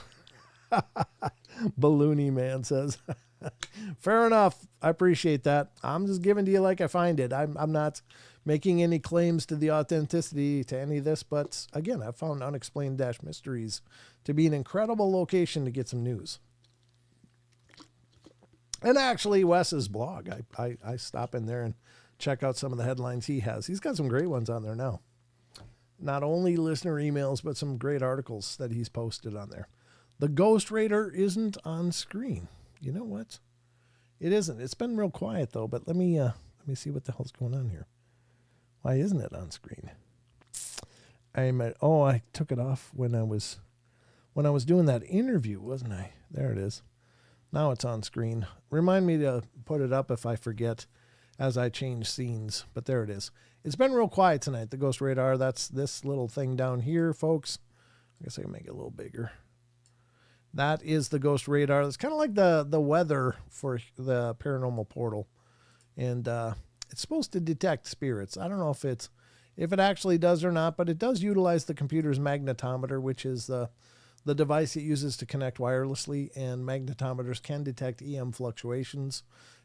Balloony Man says, fair enough. I appreciate that. I'm just giving to you like I find it. I'm not making any claims to the authenticity to any of this, but again, I found Unexplained Mysteries to be an incredible location to get some news. And actually, Wes's blog, I stop in there and check out some of the headlines he has. He's got some great ones on there now. Not only listener emails, but some great articles that he's posted on there. The Ghost Raider isn't on screen. You know what? It isn't. It's been real quiet though, but let me see what the hell's going on here. Why isn't it on screen? I took it off when I was doing that interview, wasn't I? There it is. Now it's on screen. Remind me to put it up if I forget as I change scenes, but there it is. It's been real quiet tonight, the Ghost Radar. That's this little thing down here, folks. I guess I can make it a little bigger. That is the Ghost Radar. It's kind of like the weather for the Paranormal Portal. And it's supposed to detect spirits. I don't know if it actually does or not, but it does utilize the computer's magnetometer, which is the device it uses to connect wirelessly. And magnetometers can detect EM fluctuations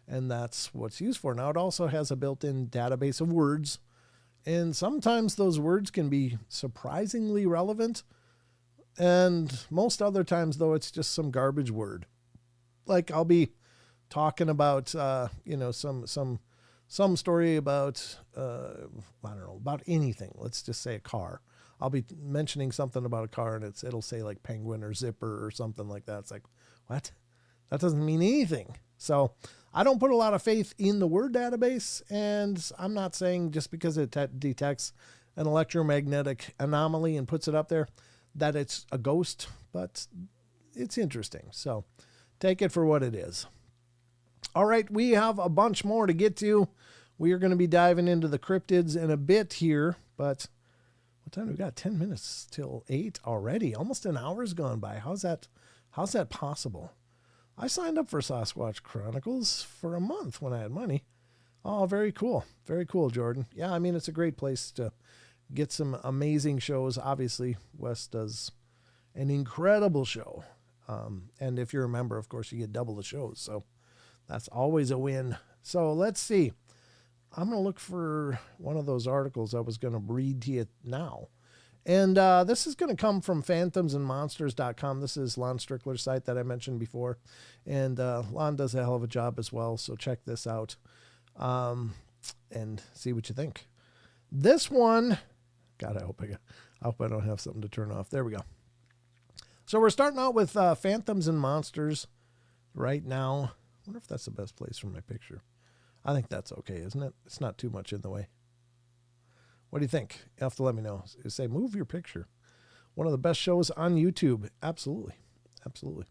And that's what it's used for. Now, it also has a built-in database of words. And sometimes those words can be surprisingly relevant. And most other times, though, it's just some garbage word. Like I'll be talking about, some story about, I don't know, about anything. Let's just say a car. I'll be mentioning something about a car and it'll say like penguin or zipper or something like that. It's like, what? That doesn't mean anything. So I don't put a lot of faith in the word database, and I'm not saying just because it detects an electromagnetic anomaly and puts it up there that it's a ghost, but it's interesting. So take it for what it is. All right, we have a bunch more to get to. We are going to be diving into the cryptids in a bit here, but what time do we got? 10 minutes till 8 already. Almost an hour's gone by. How's that possible? I signed up for Sasquatch Chronicles for a month when I had money. Oh, very cool. Very cool, Jordan. Yeah, I mean, it's a great place to get some amazing shows. Obviously, Wes does an incredible show. And if you're a member, of course, you get double the shows. So that's always a win. So let's see. I'm going to look for one of those articles I was going to read to you now. And this is going to come from phantomsandmonsters.com. This is Lon Strickler's site that I mentioned before. And Lon does a hell of a job as well. So check this out and see what you think. This one, God, I hope I don't have something to turn off. There we go. So we're starting out with Phantoms and Monsters right now. I wonder if that's the best place for my picture. I think that's okay, isn't it? It's not too much in the way. What do you think? You have to let me know. Say, move your picture. One of the best shows on YouTube. Absolutely. Absolutely.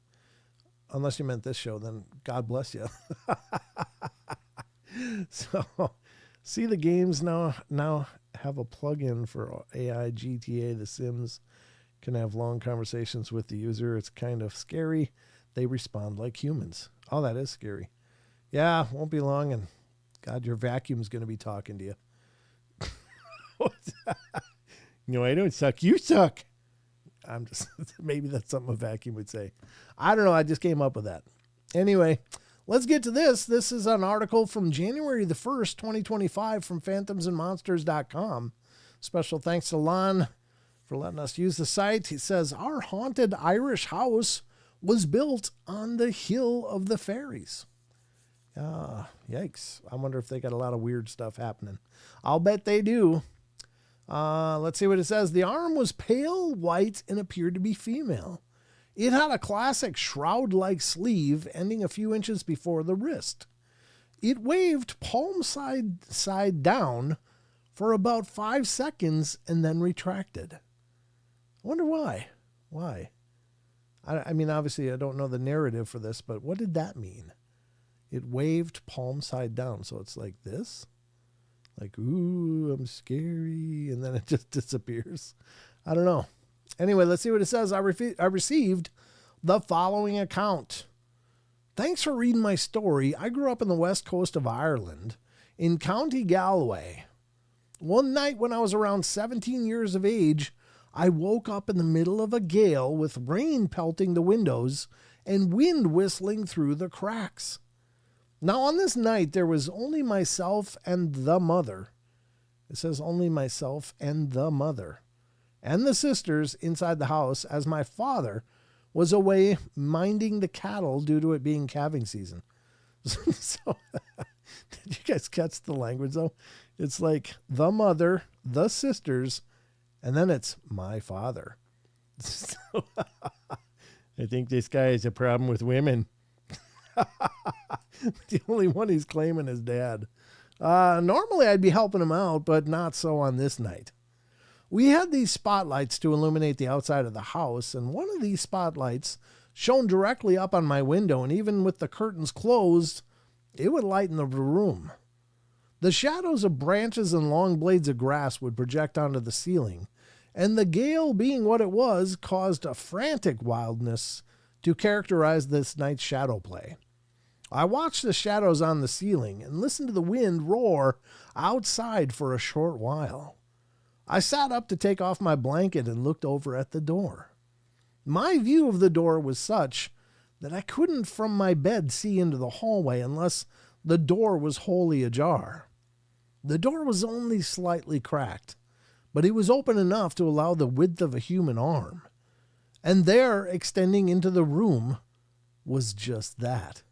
Unless you meant this show, then God bless you. So, see the games now have a plug-in for AI, GTA, The Sims. Can have long conversations with the user. It's kind of scary. They respond like humans. Oh, that is scary. Yeah, won't be long, and God, your vacuum's going to be talking to you. No, I don't suck. You suck. I'm just, maybe that's something a vacuum would say. I don't know. I just came up with that. Anyway, let's get to this. This is an article from January the 1st, 2025 from phantomsandmonsters.com. Special thanks to Lon for letting us use the site. He says, our haunted Irish house was built on the Hill of the Fairies. Yikes. I wonder if they got a lot of weird stuff happening. I'll bet they do. Let's see what it says. The arm was pale white and appeared to be female. It had a classic shroud-like sleeve ending a few inches before the wrist. It waved palm side down for about 5 seconds and then retracted. I wonder why. Why? I mean, obviously, I don't know the narrative for this, but what did that mean? It waved palm side down, so it's like this? Like, ooh, I'm scary, and then it just disappears. I don't know. Anyway, let's see what it says. I received the following account. Thanks for reading my story. I grew up in the west coast of Ireland, in County Galway. One night when I was around 17 years of age, I woke up in the middle of a gale with rain pelting the windows and wind whistling through the cracks. Now, on this night, there was only myself and the mother. It says only myself and the mother. And the sisters inside the house, as my father was away minding the cattle due to it being calving season. So, did you guys catch the language, though? It's like the mother, the sisters, and then it's my father. So, I think this guy has a problem with women. The only one he's claiming is dad. Normally I'd be helping him out, but not so on this night. We had these spotlights to illuminate the outside of the house, and one of these spotlights shone directly up on my window, and even with the curtains closed, it would lighten the room. The shadows of branches and long blades of grass would project onto the ceiling, and the gale, being what it was, caused a frantic wildness to characterize this night's shadow play. I watched the shadows on the ceiling and listened to the wind roar outside for a short while. I sat up to take off my blanket and looked over at the door. My view of the door was such that I couldn't from my bed see into the hallway unless The door was wholly ajar. The door was only slightly cracked, but it was open enough to allow the width of a human arm. And there, extending into the room, was just that.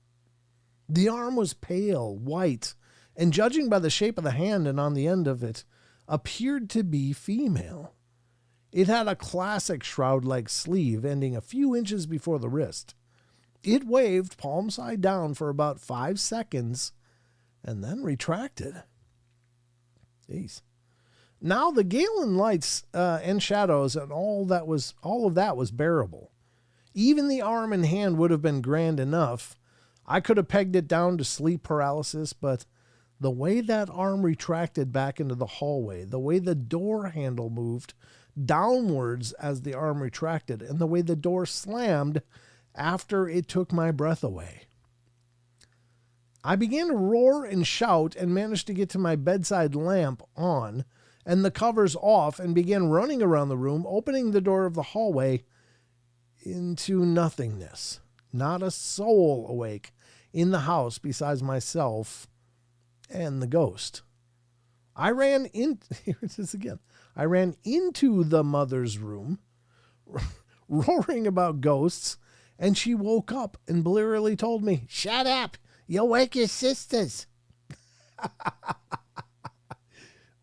The arm was pale, white, and judging by the shape of the hand and on the end of it, appeared to be female. It had a classic shroud-like sleeve ending a few inches before the wrist. It waved palm side down for about 5 seconds and then retracted. Jeez. Now the Galen lights and shadows and all of that was bearable. Even the arm and hand would have been grand enough. I could have pegged it down to sleep paralysis, but the way that arm retracted back into the hallway, the way the door handle moved downwards as the arm retracted, and the way the door slammed after it took my breath away. I began to roar and shout and managed to get to my bedside lamp on and the covers off and began running around the room, opening the door of the hallway into nothingness. Not a soul awake in the house besides myself and the ghost. I ran into the mother's room, roaring about ghosts, and she woke up and blearily told me, "Shut up! You'll wake your sisters."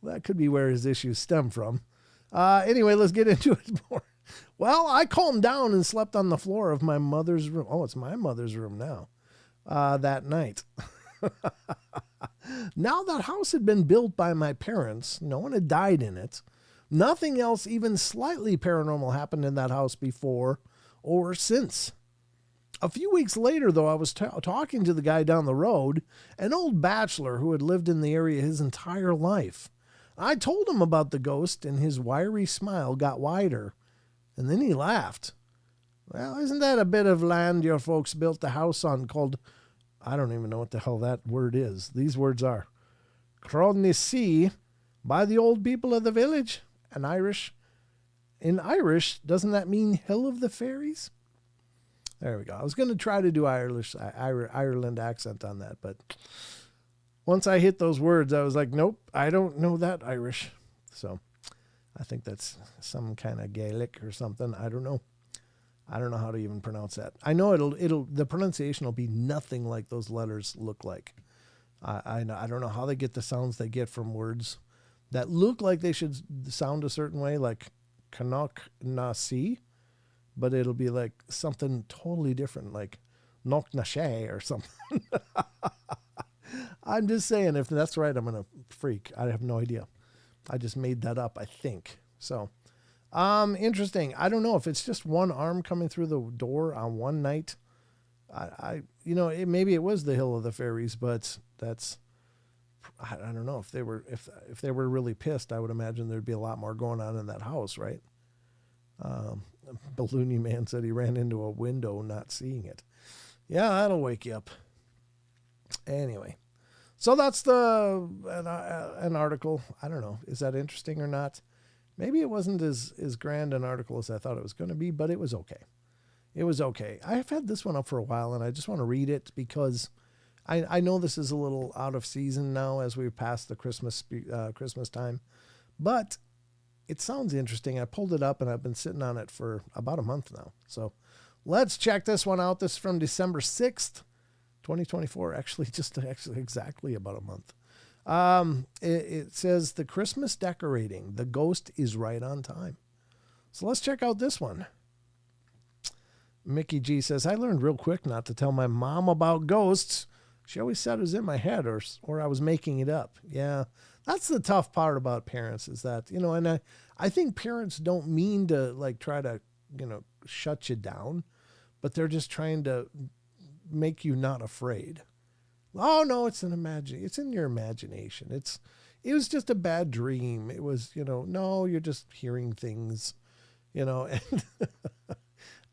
That could be where his issues stem from. Anyway, let's get into it more. Well, I calmed down and slept on the floor of my mother's room. Oh, it's my mother's room now. That night. Now that house had been built by my parents. No one had died in it. Nothing else even slightly paranormal happened in that house before or since. A few weeks later, though, I was talking to the guy down the road, an old bachelor who had lived in the area his entire life. I told him about the ghost, and his wiry smile got wider, and then he laughed. "Well, isn't that a bit of land your folks built the house on called," I don't even know what the hell that word is. These words are Cronissi, by the old people of the village. In Irish, doesn't that mean Hill of the Fairies? There we go. I was going to try to do Ireland accent on that, but once I hit those words, I was like, nope, I don't know that Irish. So I think that's some kind of Gaelic or something. I don't know. I don't know how to even pronounce that. I know the pronunciation will be nothing like those letters look like. I don't know how they get the sounds they get from words that look like they should sound a certain way, like Canuck Nasi, but it'll be like something totally different, like Nok Nashe or something. I'm just saying, if that's right, I'm going to freak. I have no idea. I just made that up, I think. So, interesting. I don't know if it's just one arm coming through the door on one night. Maybe it was the Hill of the Fairies, but I don't know if they were really pissed. I would imagine there'd be a lot more going on in that house, right? Balloony Man said he ran into a window not seeing it. Yeah, that'll wake you up. Anyway, so that's an article. I don't know. Is that interesting or not? Maybe it wasn't as grand an article as I thought it was going to be, but it was okay. It was okay. I've had this one up for a while, and I just want to read it because I know this is a little out of season now as we've passed the Christmas time, but it sounds interesting. I pulled it up, and I've been sitting on it for about a month now. So let's check this one out. This is from December 6th, 2024. Actually exactly about a month. It says, "The Christmas decorating. The ghost is right on time." So let's check out this one. Mickey G says, "I learned real quick not to tell my mom about ghosts. She always said it was in my head or I was making it up." Yeah, that's the tough part about parents is that, and I think parents don't mean to try to, shut you down, but they're just trying to make you not afraid. Oh no, it's in your imagination. It was just a bad dream. It was, no, you're just hearing things, and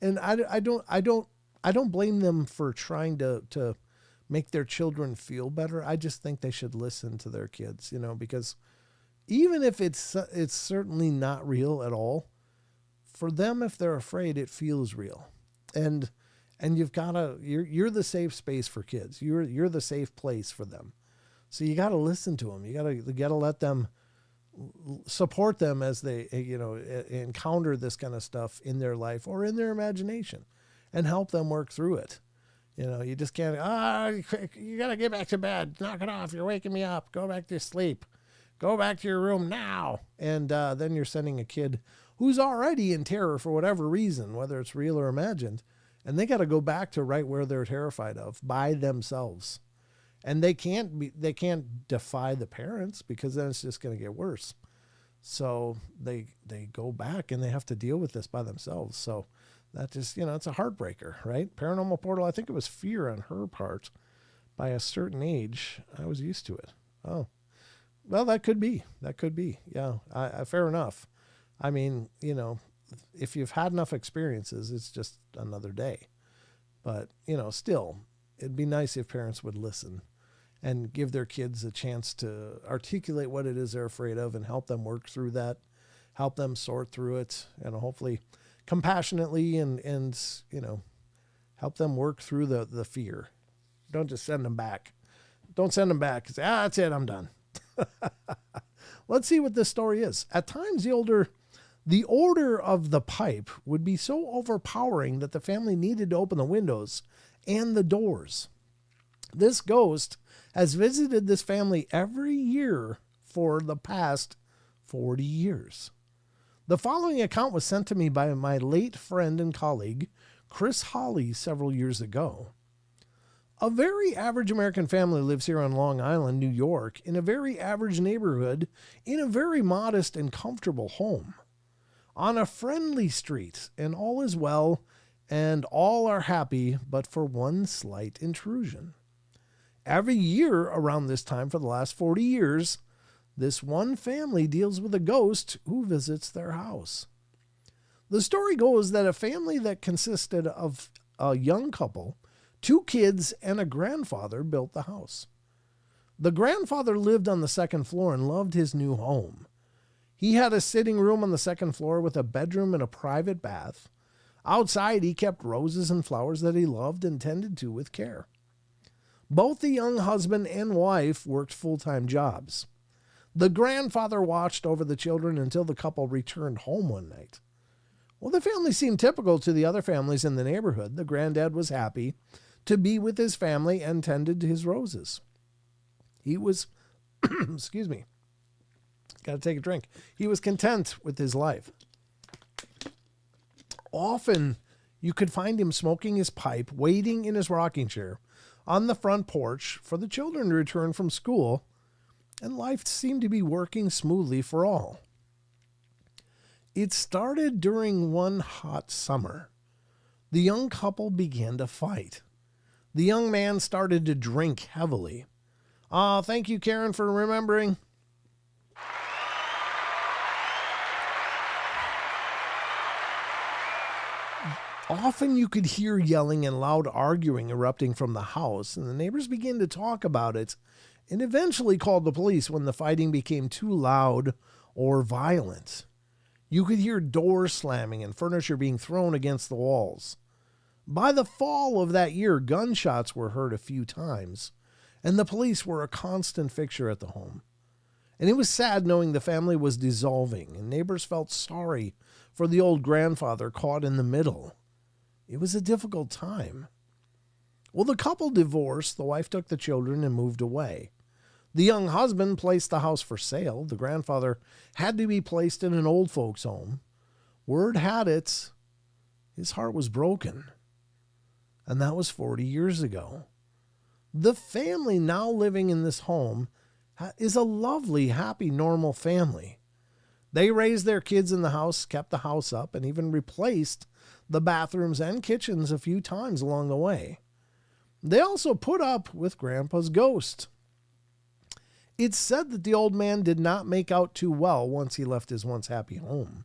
and I don't blame them for trying to make their children feel better. I just think they should listen to their kids, because even if it's certainly not real at all, for them, if they're afraid, it feels real. And And you're the safe space for kids. You're the safe place for them. So you got to listen to them. You got to let them, support them as they, encounter this kind of stuff in their life or in their imagination, and help them work through it. You just can't, you got to get back to bed. Knock it off. You're waking me up. Go back to sleep. Go back to your room now. And then you're sending a kid who's already in terror for whatever reason, whether it's real or imagined, and they got to go back to right where they're terrified of by themselves. And they can't defy the parents, because then it's just going to get worse. So they go back and they have to deal with this by themselves. So that just, it's a heartbreaker, right? Paranormal Portal, I think it was fear on her part. By a certain age, I was used to it. Oh, well, that could be. Yeah, fair enough. I mean, if you've had enough experiences, it's just another day. But, still, it'd be nice if parents would listen and give their kids a chance to articulate what it is they're afraid of and help them work through that, help them sort through it, and hopefully compassionately and help them work through the fear. Don't just send them back. Don't send them back. Say, that's it, I'm done. Let's see what this story is. At times, the odor of the pipe would be so overpowering that the family needed to open the windows and the doors. This ghost has visited this family every year for the past 40 years. The following account was sent to me by my late friend and colleague, Chris Hawley, several years ago. A very average American family lives here on Long Island, New York, in a very average neighborhood, in a very modest and comfortable home, on a friendly street, and all is well, and all are happy, but for one slight intrusion. Every year around this time for the last 40 years, this one family deals with a ghost who visits their house. The story goes that a family that consisted of a young couple, 2 kids, and a grandfather built the house. The grandfather lived on the second floor and loved his new home. He had a sitting room on the second floor with a bedroom and a private bath. Outside, he kept roses and flowers that he loved and tended to with care. Both the young husband and wife worked full-time jobs. The grandfather watched over the children until the couple returned home one night. Well, the family seemed typical to the other families in the neighborhood. The granddad was happy to be with his family and tended to his roses. He was, excuse me, got to take a drink. He was content with his life. Often, you could find him smoking his pipe, waiting in his rocking chair on the front porch for the children to return from school, and life seemed to be working smoothly for all. It started during one hot summer. The young couple began to fight. The young man started to drink heavily. Thank you, Karen, for remembering. Often you could hear yelling and loud arguing erupting from the house, and the neighbors began to talk about it and eventually called the police when the fighting became too loud or violent. You could hear doors slamming and furniture being thrown against the walls. By the fall of that year, gunshots were heard a few times, and the police were a constant fixture at the home. And it was sad knowing the family was dissolving, and neighbors felt sorry for the old grandfather caught in the middle. It was a difficult time. Well, the couple divorced, the wife took the children and moved away. The young husband placed the house for sale. The grandfather had to be placed in an old folks' home. Word had it, his heart was broken. And that was 40 years ago. The family now living in this home is a lovely, happy, normal family. They raised their kids in the house, kept the house up, and even replaced the bathrooms and kitchens a few times along the way. They also put up with Grandpa's ghost. It's said that the old man did not make out too well once he left his once happy home.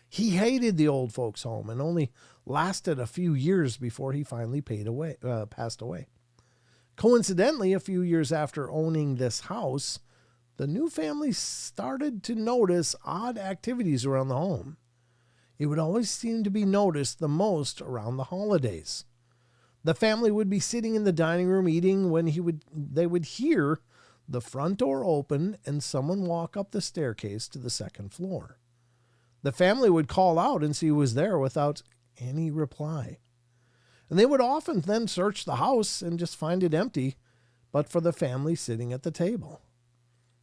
He hated the old folks' home and only lasted a few years before he finally passed away. Coincidentally, a few years after owning this house, the new family started to notice odd activities around the home. It would always seem to be noticed the most around the holidays. The family would be sitting in the dining room eating when they would hear the front door open and someone walk up the staircase to the second floor. The family would call out and see who was there without any reply. And they would often then search the house and just find it empty, but for the family sitting at the table.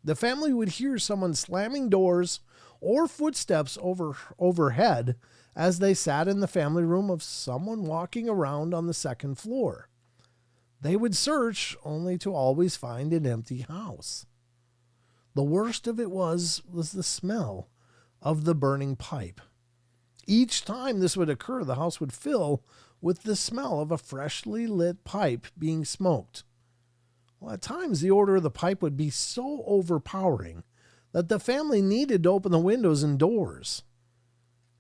The family would hear someone slamming doors or footsteps overhead as they sat in the family room of someone walking around on the second floor. They would search only to always find an empty house. The worst of it was the smell of the burning pipe. Each time this would occur, the house would fill with the smell of a freshly lit pipe being smoked. Well, at times the odor of the pipe would be so overpowering that the family needed to open the windows and doors.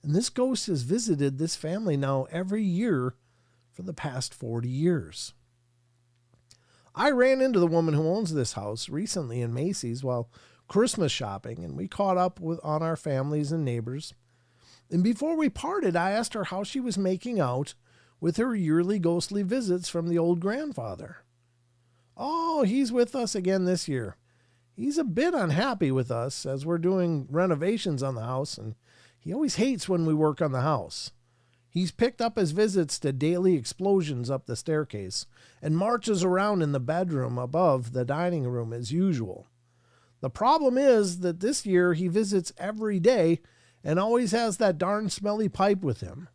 And this ghost has visited this family now every year for the past 40 years. I ran into the woman who owns this house recently in Macy's while Christmas shopping, and we caught up on our families and neighbors. And before we parted, I asked her how she was making out with her yearly ghostly visits from the old grandfather. Oh, he's with us again this year. He's a bit unhappy with us as we're doing renovations on the house, and he always hates when we work on the house. He's picked up his visits to daily explosions up the staircase and marches around in the bedroom above the dining room as usual. The problem is that this year he visits every day and always has that darn smelly pipe with him.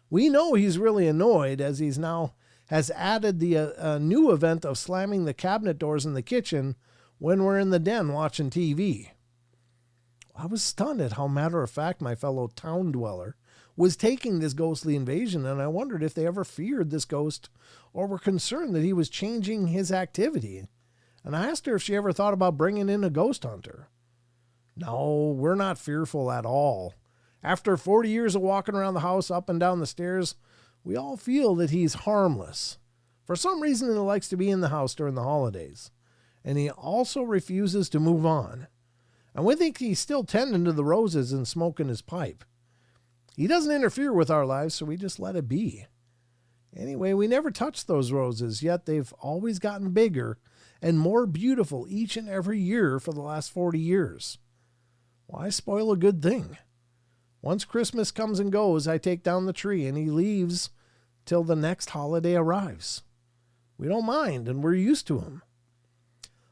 We know he's really annoyed as he's now has added the new event of slamming the cabinet doors in the kitchen when we're in the den watching TV. I was stunned at how matter-of-fact my fellow town dweller was taking this ghostly invasion, and I wondered if they ever feared this ghost or were concerned that he was changing his activity. And I asked her if she ever thought about bringing in a ghost hunter. No, we're not fearful at all. After 40 years of walking around the house up and down the stairs, we all feel that he's harmless. For some reason, he likes to be in the house during the holidays, and he also refuses to move on. And we think he's still tending to the roses and smoking his pipe. He doesn't interfere with our lives, so we just let it be. Anyway, we never touched those roses, yet they've always gotten bigger and more beautiful each and every year for the last 40 years. Why spoil a good thing? Once Christmas comes and goes, I take down the tree and he leaves till the next holiday arrives. We don't mind, and we're used to him.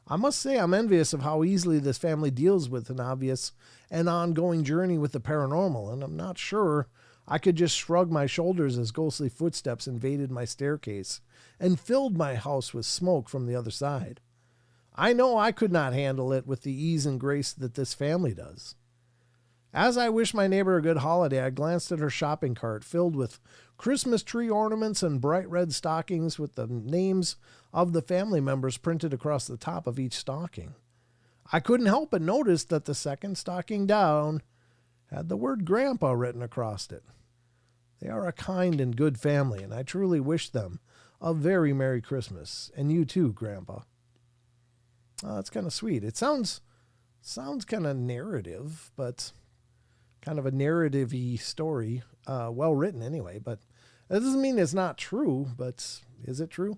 I must say I'm envious of how easily this family deals with an obvious and ongoing journey with the paranormal, and I'm not sure I could just shrug my shoulders as ghostly footsteps invaded my staircase and filled my house with smoke from the other side. I know I could not handle it with the ease and grace that this family does. As I wished my neighbor a good holiday, I glanced at her shopping cart filled with Christmas tree ornaments and bright red stockings with the names of the family members printed across the top of each stocking. I couldn't help but notice that the second stocking down had the word Grandpa written across it. They are a kind and good family, and I truly wish them a very Merry Christmas. And you too, Grandpa. Oh, that's kind of sweet. It sounds kind of narrative, but kind of a narrative-y story. Well written anyway, but that doesn't mean it's not true, but is it true?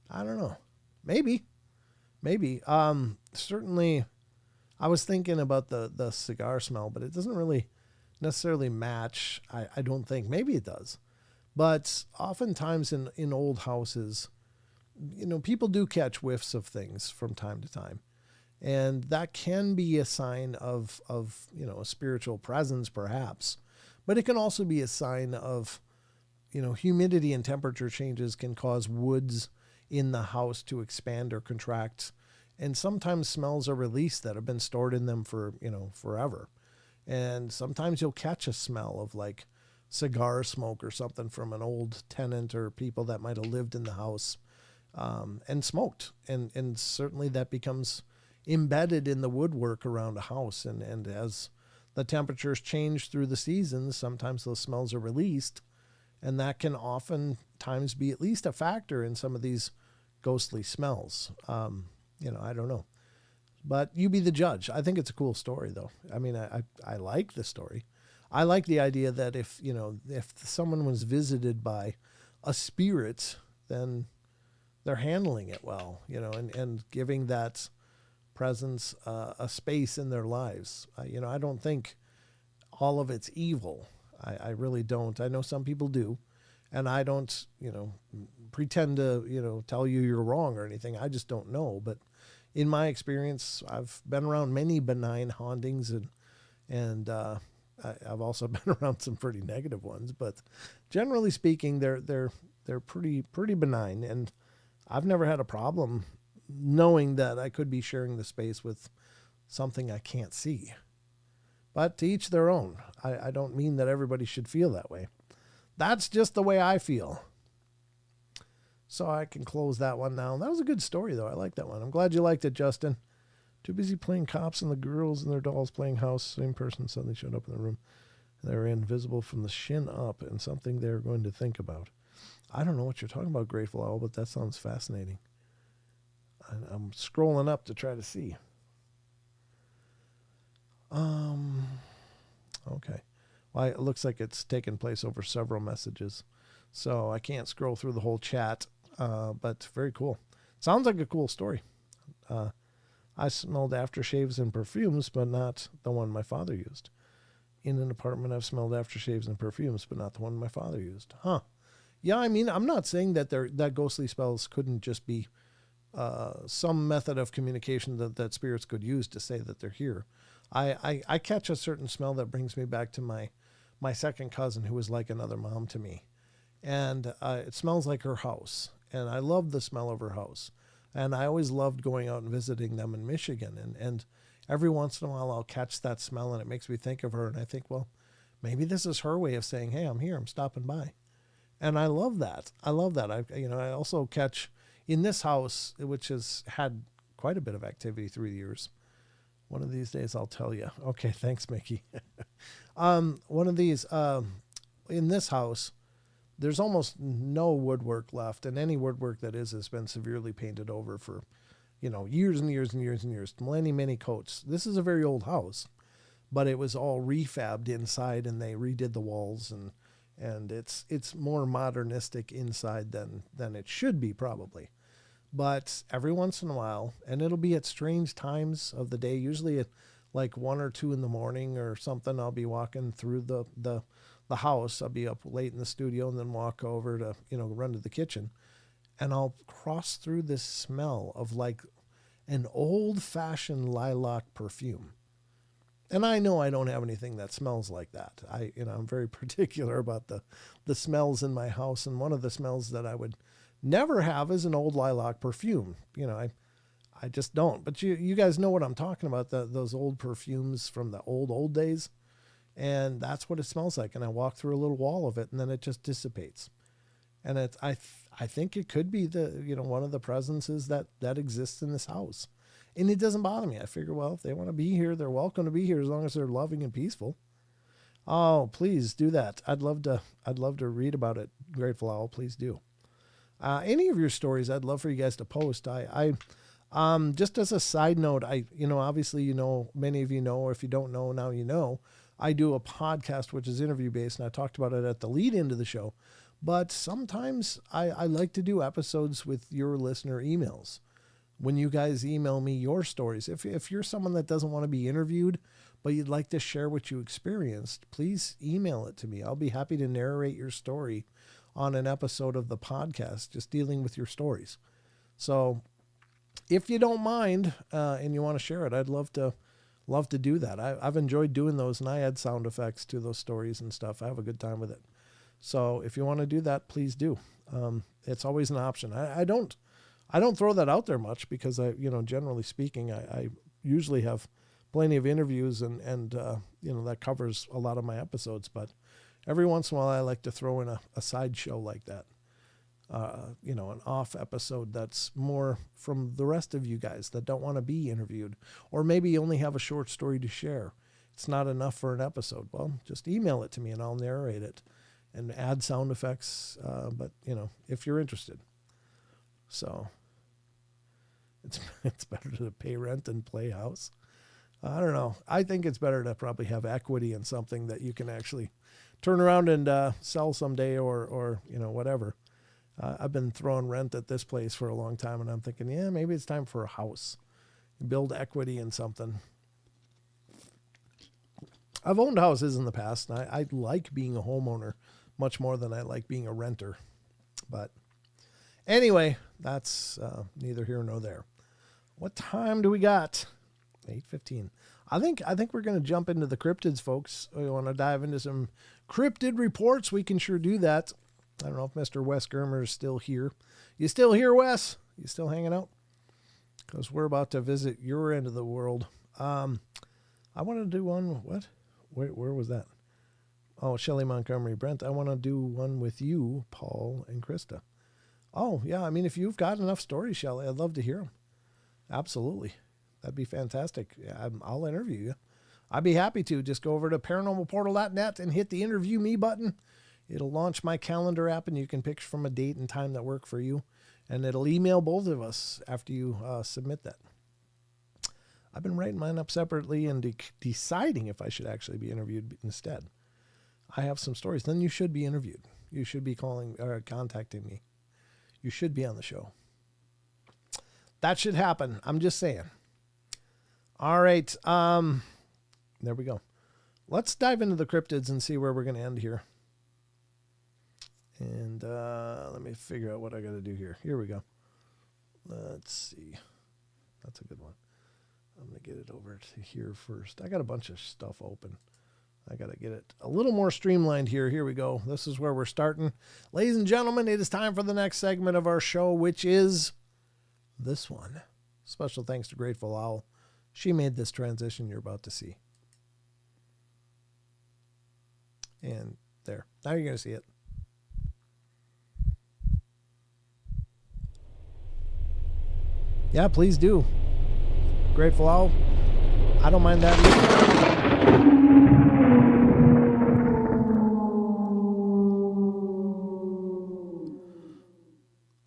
I don't know. Maybe. Certainly, I was thinking about the cigar smell, but it doesn't really necessarily match. I don't think. Maybe it does. But oftentimes in old houses, people do catch whiffs of things from time to time. And that can be a sign of a spiritual presence, perhaps. But it can also be a sign of, humidity and temperature changes can cause woods in the house to expand or contract. And sometimes smells are released that have been stored in them for, forever. And sometimes you'll catch a smell of like cigar smoke or something from an old tenant or people that might have lived in the house and smoked. And certainly that becomes embedded in the woodwork around a house. And as the temperatures change through the seasons, sometimes those smells are released. And that can oftentimes be at least a factor in some of these ghostly smells. I don't know. But you be the judge. I think it's a cool story, though. I mean, I like the story. I like the idea that if someone was visited by a spirit then they're handling it well, and giving that presence a space in their lives. I don't think all of it's evil. I really don't. I know some people do, and I don't, pretend to, tell you you're wrong or anything. I just don't know. But in my experience, I've been around many benign hauntings, and I've also been around some pretty negative ones. But generally speaking, they're pretty benign, and I've never had a problem knowing that I could be sharing the space with something I can't see. But to each their own. I don't mean that everybody should feel that way. That's just the way I feel. So I can close that one now. That was a good story, though. I like that one. I'm glad you liked it, Justin. Too busy playing cops and the girls and their dolls playing house. Same person suddenly showed up in the room. They were invisible from the shin up and something they're going to think about. I don't know what you're talking about, Grateful Owl, but that sounds fascinating. I'm scrolling up to try to see. Okay. Well, it looks like it's taken place over several messages, so I can't scroll through the whole chat, but very cool. Sounds like a cool story. I smelled aftershaves and perfumes, but not the one my father used. In an apartment, I've smelled aftershaves and perfumes, but not the one my father used. Huh. Yeah, I mean, I'm not saying that that ghostly spells couldn't just be some method of communication that spirits could use to say that they're here. I catch a certain smell that brings me back to my second cousin, who was like another mom to me. And it smells like her house. And I love the smell of her house. And I always loved going out and visiting them in Michigan. And every once in a while I'll catch that smell and it makes me think of her. And I think, well, maybe this is her way of saying, hey, I'm here, I'm stopping by. And I love that. I also catch in this house, which has had quite a bit of activity through the years. One of these days I'll tell you. Okay, thanks, Mickey. One of these, in this house, there's almost no woodwork left, and any woodwork that has been severely painted over for, years and years and years and years, many coats. This is a very old house, but it was all refabbed inside, and they redid the walls, and it's more modernistic inside than it should be probably. But every once in a while, and it'll be at strange times of the day, usually at like 1 or 2 in the morning or something, I'll be walking through the house. I'll be up late in the studio and then walk over to, run to the kitchen. And I'll cross through this smell of like an old-fashioned lilac perfume. And I know I don't have anything that smells like that. I'm very particular about the smells in my house. And one of the smells that I would never have is an old lilac perfume. I just don't. But you guys know what I'm talking about, those old perfumes from the old days. And that's what it smells like. And I walk through a little wall of it, and then it just dissipates. And I think it could be one of the presences that exists in this house. And it doesn't bother me. I figure, well, if they want to be here, they're welcome to be here as long as they're loving and peaceful. Oh, please do that. I'd love to read about it. Grateful Owl, please do. Any of your stories, I'd love for you guys to post. I just as a side note, obviously, many of you know, or if you don't know, now you know, I do a podcast, which is interview based, and I talked about it at the lead into the show. But sometimes I like to do episodes with your listener emails. When you guys email me your stories, if you're someone that doesn't want to be interviewed, but you'd like to share what you experienced, please email it to me. I'll be happy to narrate your story on an episode of the podcast, just dealing with your stories. So if you don't mind and you want to share it, I'd love to do that. I've enjoyed doing those, and I add sound effects to those stories and stuff. I have a good time with it. So if you want to do that, please do. It's always an option. I don't throw that out there much because generally speaking, I usually have plenty of interviews and that covers a lot of my episodes. But every once in a while, I like to throw in a side show like that. An off episode that's more from the rest of you guys that don't want to be interviewed, or maybe you only have a short story to share. It's not enough for an episode. Well, just email it to me and I'll narrate it and add sound effects. But if you're interested, so it's better to pay rent and play house. I don't know. I think it's better to probably have equity in something that you can actually turn around and sell someday or whatever. I've been throwing rent at this place for a long time, and I'm thinking, yeah, maybe it's time for a house. Build equity in something. I've owned houses in the past, and I like being a homeowner much more than I like being a renter. But anyway, that's neither here nor there. What time do we got? 8:15. I think we're going to jump into the cryptids, folks. We want to dive into some cryptid reports. We can sure do that. I don't know if Mr. Wes Germer is still here. You still here, Wes? You still hanging out? Because we're about to visit your end of the world. I want to do one. What? Where was that? Oh, Shelley Montgomery Brent. I want to do one with you, Paul and Krista. Oh, yeah. I mean, if you've got enough stories, Shelley, I'd love to hear them. Absolutely. That'd be fantastic. I'll interview you. I'd be happy to. Just go over to paranormalportal.net and hit the interview me button. It'll launch my calendar app, and you can pick from a date and time that work for you. And it'll email both of us after you submit that. I've been writing mine up separately and deciding if I should actually be interviewed instead. I have some stories. Then you should be interviewed. You should be calling or contacting me. You should be on the show. That should happen. I'm just saying. All right. There we go. Let's dive into the cryptids and see where we're going to end here. And let me figure out what I got to do here. Here we go. Let's see. That's a good one. I'm going to get it over to here first. I got a bunch of stuff open. I got to get it a little more streamlined here. Here we go. This is where we're starting. Ladies and gentlemen, it is time for the next segment of our show, which is this one. Special thanks to Grateful Owl. She made this transition you're about to see. And there. Now you're going to see it. Yeah, please do. Grateful Owl. I don't mind that either.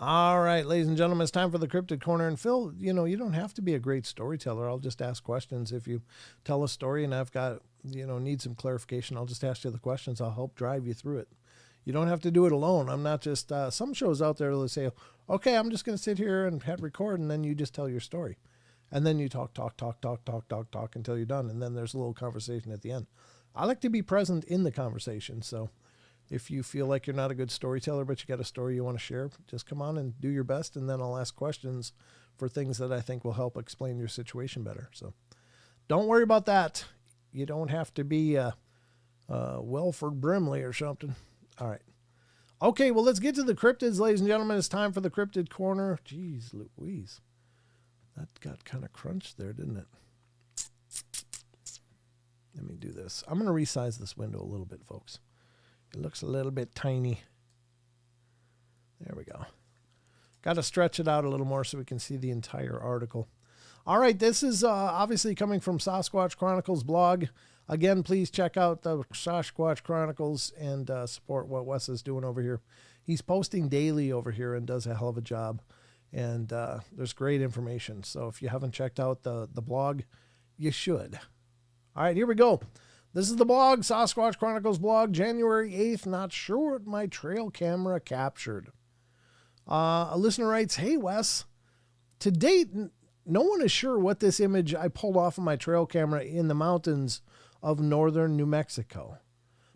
All right, ladies and gentlemen, it's time for the Cryptid Corner. And Phil, you don't have to be a great storyteller. I'll just ask questions. If you tell a story and I've got, need some clarification, I'll just ask you the questions. I'll help drive you through it. You don't have to do it alone. I'm not just, some shows out there will say, okay, I'm just going to sit here and hit record, and then you just tell your story. And then you talk until you're done. And then there's a little conversation at the end. I like to be present in the conversation. So if you feel like you're not a good storyteller, but you got a story you want to share, just come on and do your best. And then I'll ask questions for things that I think will help explain your situation better. So don't worry about that. You don't have to be Welford Brimley or something. All right. Okay, well, let's get to the cryptids, ladies and gentlemen. It's time for the Cryptid Corner. Jeez Louise. That got kind of crunched there, didn't it? Let me do this. I'm going to resize this window a little bit, folks. It looks a little bit tiny. There we go. Got to stretch it out a little more so we can see the entire article. All right, this is obviously coming from Sasquatch Chronicles blog. Again, please check out the Sasquatch Chronicles and support what Wes is doing over here. He's posting daily over here and does a hell of a job. And there's great information. So if you haven't checked out the blog, you should. All right, here we go. This is the blog, Sasquatch Chronicles blog, January 8th. Not sure what my trail camera captured. A listener writes, hey, Wes, to date, no one is sure what this image I pulled off of my trail camera in the mountains of northern New Mexico.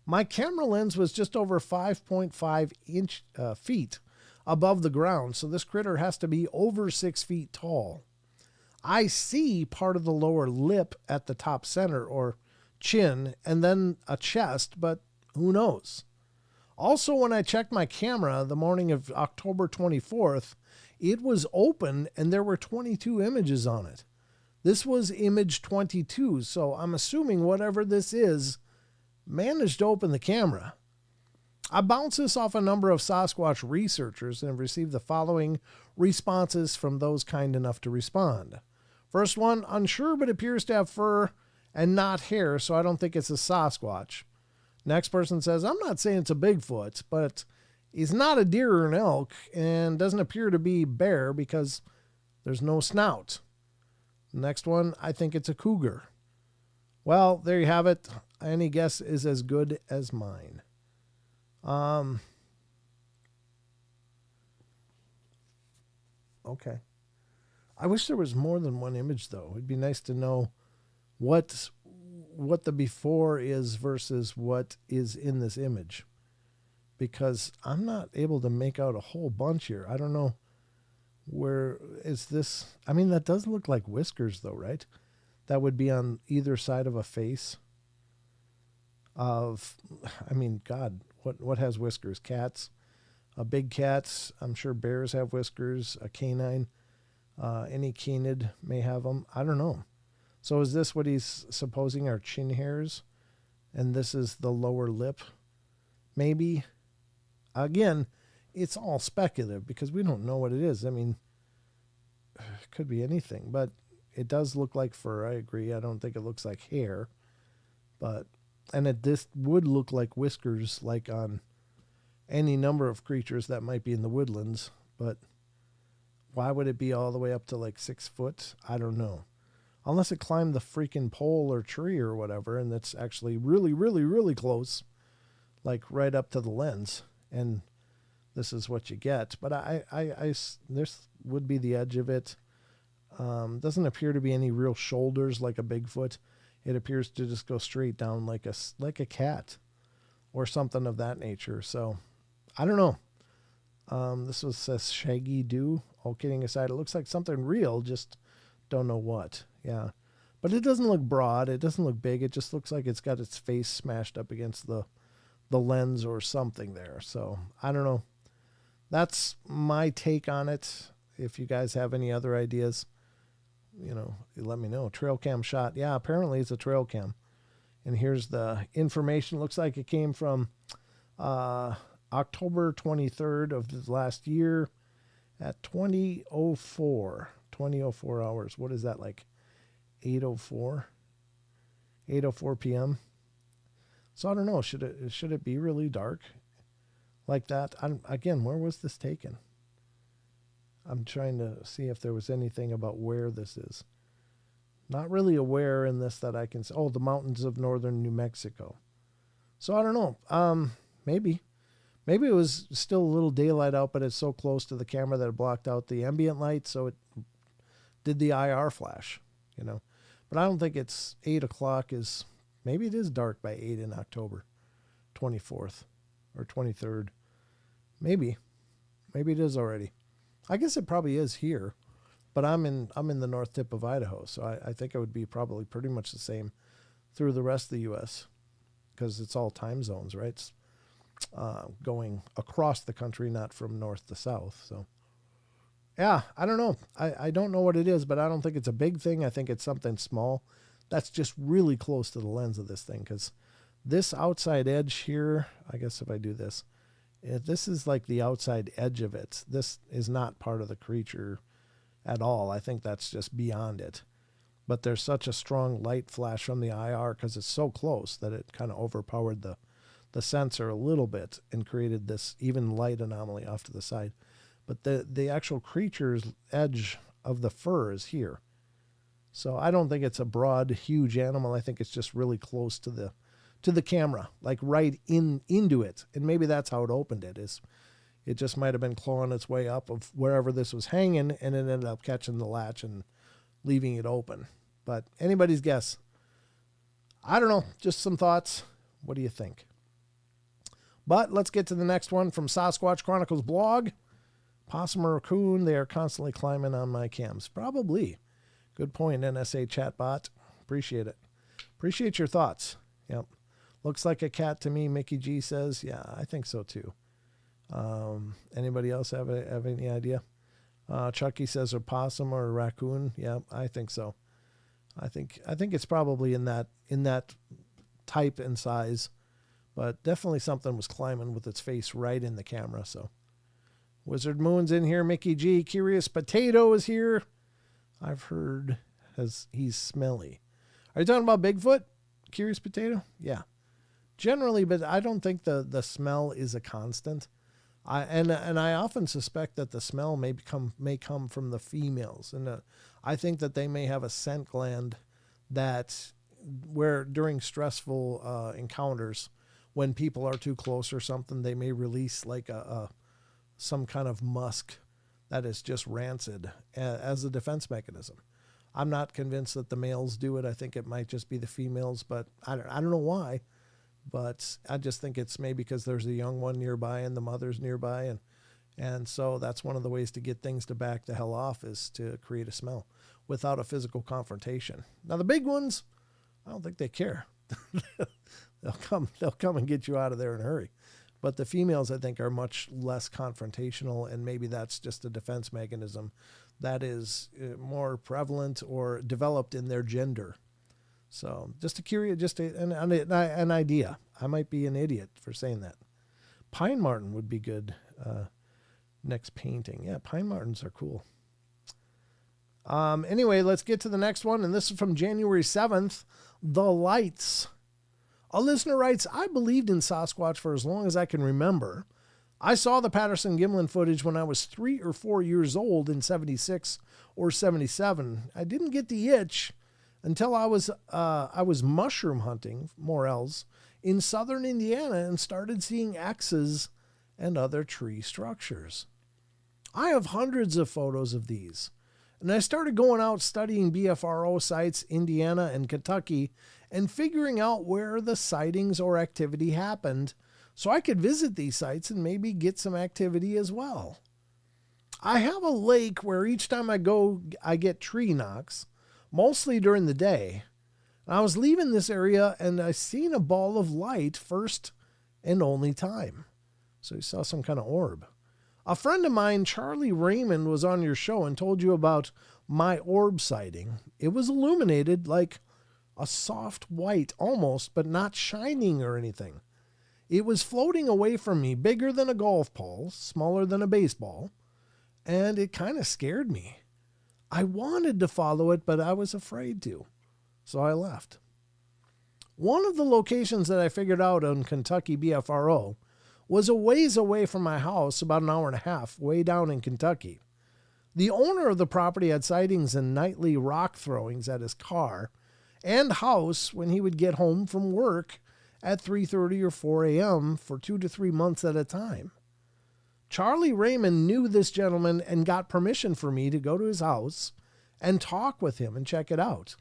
My camera lens was just over 5.5 feet above the ground, so this critter has to be over 6 feet tall. I see part of the lower lip at the top center, or chin, and then a chest, but who knows? Also, when I checked my camera the morning of October 24th, it was open and there were 22 images on it. This was image 22, so I'm assuming whatever this is managed to open the camera. I bounced this off a number of Sasquatch researchers and have received the following responses from those kind enough to respond. First one, unsure but appears to have fur and not hair, so I don't think it's a Sasquatch. Next person says, I'm not saying it's a Bigfoot, but he's not a deer or an elk and doesn't appear to be bear because there's no snout. Next one, I think it's a cougar. Well, there you have it. Any guess is as good as mine. Okay. I wish there was more than one image, though. It'd be nice to know what the before is versus what is in this image, because I'm not able to make out a whole bunch here. I don't know where is this. I mean, that does look like whiskers, though, right? That would be on either side of a face. I mean, God, what has whiskers? Cats, big cats. I'm sure bears have whiskers. A canine, any canid may have them. I don't know. So is this what he's supposing are chin hairs, and this is the lower lip? Maybe. Again, it's all speculative because we don't know what it is. I mean, it could be anything, but it does look like fur. I agree. I don't think it looks like hair, this would look like whiskers, like on any number of creatures that might be in the woodlands. But why would it be all the way up to like 6 foot? I don't know. Unless it climbed the freaking pole or tree or whatever, and that's actually really, really, really close, like right up to the lens, and this is what you get. But this would be the edge of it. Doesn't appear to be any real shoulders like a Bigfoot. It appears to just go straight down like a cat or something of that nature. So I don't know. This was says Shaggy Doo. All kidding aside, it looks like something real, just don't know what. Yeah. But it doesn't look broad. It doesn't look big. It just looks like it's got its face smashed up against the lens or something there. So I don't know. That's my take on it. If you guys have any other ideas, let me know. Trail cam shot. Yeah, apparently it's a trail cam. And here's the information. Looks like it came from October 23rd of the last year at 20:04 hours. What is that, like 8:04 p.m.? So I don't know. Should it be really dark like that? Again, where was this taken? I'm trying to see if there was anything about where this is. Not really aware in this that I can say. Oh, the mountains of northern New Mexico. So I don't know. Maybe it was still a little daylight out, but it's so close to the camera that it blocked out the ambient light, so it did the IR flash. But I don't think it's 8 o'clock. Maybe it is dark by 8 in October 24th or 23rd. Maybe it is already. I guess it probably is here, but I'm in the north tip of Idaho, so I think it would be probably pretty much the same through the rest of the U.S. because it's all time zones, right? It's going across the country, not from north to south. So, yeah, I don't know. I don't know what it is, but I don't think it's a big thing. I think it's something small that's just really close to the lens of this thing, because this outside edge here, I guess if I do this, this is like the outside edge of it. This is not part of the creature at all. I think that's just beyond it. But there's such a strong light flash from the IR because it's so close that it kind of overpowered the sensor a little bit and created this even light anomaly off to the side. But the actual creature's edge of the fur is here. So I don't think it's a broad, huge animal. I think it's just really close to the camera, like right into it. And maybe that's how it opened it. It just might have been clawing its way up of wherever this was hanging, and it ended up catching the latch and leaving it open. But anybody's guess. I don't know. Just some thoughts. What do you think? But let's get to the next one from Sasquatch Chronicles blog. Possum or raccoon, they are constantly climbing on my cams. Probably. Good point, NSA chatbot. Appreciate it. Appreciate your thoughts. Yep. Looks like a cat to me, Mickey G says. Yeah, I think so too. Anybody else have any idea? Chucky says a possum or a raccoon. Yeah, I think so. I think it's probably in that type and size, but definitely something was climbing with its face right in the camera. So Wizard Moon's in here. Mickey G. Curious Potato is here. I've heard he's smelly. Are you talking about Bigfoot? Curious Potato? Yeah. Generally, but I don't think the smell is a constant. I often suspect that the smell may come from the females, and I think that they may have a scent gland that where during stressful encounters, when people are too close or something, they may release like some kind of musk that is just rancid as a defense mechanism. I'm not convinced that the males do it. I think it might just be the females, but I don't know why. But I just think it's maybe because there's a young one nearby and the mother's nearby. And so that's one of the ways to get things to back the hell off is to create a smell without a physical confrontation. Now, the big ones, I don't think they care. They'll come and get you out of there in a hurry. But the females, I think, are much less confrontational, and maybe that's just a defense mechanism that is more prevalent or developed in their gender. So just an idea. I might be an idiot for saying that. Pine marten would be good next painting. Yeah, pine martens are cool. Anyway, let's get to the next one, and this is from January 7th, The Lights. A listener writes, I believed in Sasquatch for as long as I can remember. I saw the Patterson-Gimlin footage when I was 3 or 4 years old in 76 or 77. I didn't get the itch until I was mushroom hunting, morels, in southern Indiana and started seeing X's and other tree structures. I have hundreds of photos of these, and I started going out studying BFRO sites, Indiana and Kentucky, and figuring out where the sightings or activity happened so I could visit these sites and maybe get some activity as well. I have a lake where each time I go, I get tree knocks, mostly during the day. I was leaving this area and I seen a ball of light first and only time. So you saw some kind of orb. A friend of mine, Charlie Raymond, was on your show and told you about my orb sighting. It was illuminated like a soft white almost, but not shining or anything. It was floating away from me, bigger than a golf ball, smaller than a baseball, and it kind of scared me. I wanted to follow it, but I was afraid to, so I left. One of the locations that I figured out on Kentucky BFRO was a ways away from my house, about an hour and a half, way down in Kentucky. The owner of the property had sightings and nightly rock throwings at his car and house when he would get home from work at 3:30 or 4 a.m. for 2 to 3 months at a time. Charlie Raymond knew this gentleman and got permission for me to go to his house and talk with him and check it out.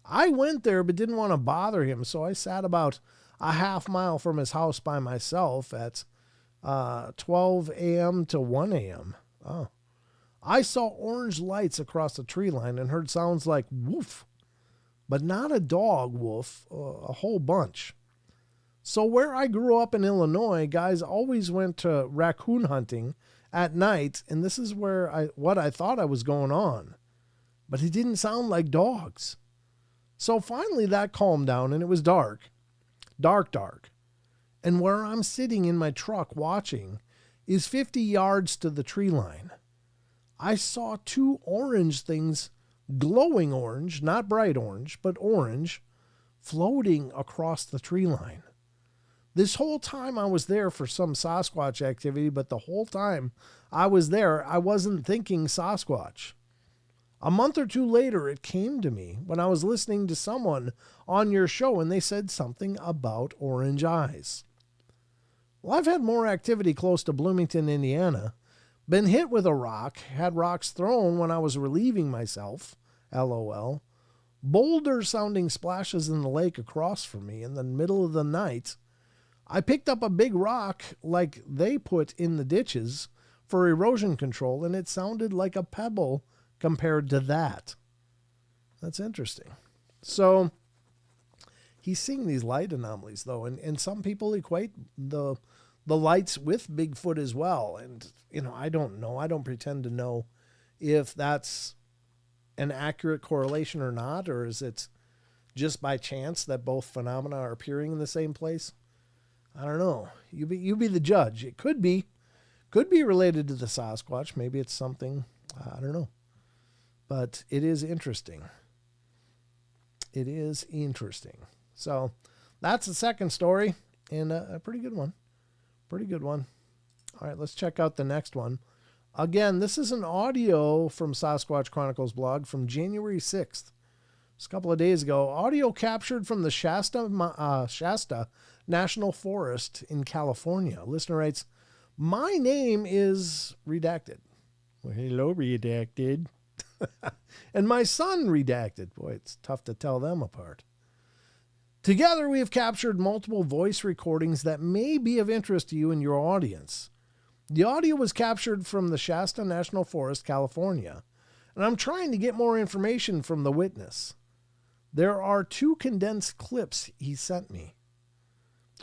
I went there but didn't want to bother him, so I sat about a half mile from his house by myself at 12 a.m. to 1 a.m. Oh. I saw orange lights across the tree line and heard sounds like woof, but not a dog woof, a whole bunch. So where I grew up in Illinois, guys always went to raccoon hunting at night, and this is where what I thought I was going on. But it didn't sound like dogs. So finally that calmed down, and it was dark. Dark. And where I'm sitting in my truck watching is 50 yards to the tree line. I saw 2 orange things, glowing orange, not bright orange, but orange, floating across the tree line. This whole time I was there for some Sasquatch activity, but the whole time I was there, I wasn't thinking Sasquatch. A month or 2 later, it came to me when I was listening to someone on your show and they said something about orange eyes. Well, I've had more activity close to Bloomington, Indiana. Been hit with a rock, had rocks thrown when I was relieving myself, LOL. Boulder-sounding splashes in the lake across from me in the middle of the night. I picked up a big rock like they put in the ditches for erosion control, and it sounded like a pebble compared to that. That's interesting. So he's seeing these light anomalies, though, and some people equate the lights with Bigfoot as well. And, I don't know. I don't pretend to know if that's an accurate correlation or not, or is it just by chance that both phenomena are appearing in the same place? I don't know. You be the judge. It could be related to the Sasquatch. Maybe it's something, I don't know. But it is interesting. It is interesting. So that's the second story, and a pretty good one. Pretty good one. All right, let's check out the next one. Again, this is an audio from Sasquatch Chronicles blog from January 6th. Just a couple of days ago. Audio captured from the Shasta National Forest in California. Listener writes, my name is redacted. Well, hello, redacted. And my son redacted. Boy, it's tough to tell them apart. Together, we have captured multiple voice recordings that may be of interest to you and your audience. The audio was captured from the Shasta National Forest, California, and I'm trying to get more information from the witness. There are 2 condensed clips he sent me.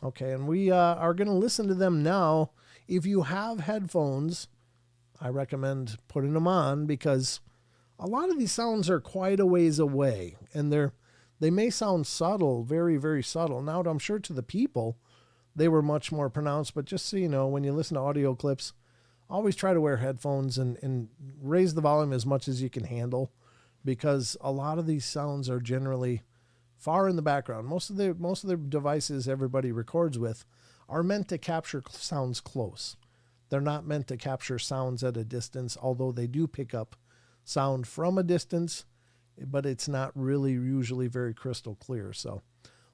Okay, and we are going to listen to them now. If you have headphones, I recommend putting them on because a lot of these sounds are quite a ways away, and they may sound subtle, very, very subtle. Now, I'm sure to the people, they were much more pronounced, but just so you know, when you listen to audio clips, always try to wear headphones and raise the volume as much as you can handle, because a lot of these sounds are generally far in the background. Most of the devices everybody records with are meant to capture sounds close. They're not meant to capture sounds at a distance, although they do pick up sound from a distance, but it's not really usually very crystal clear. So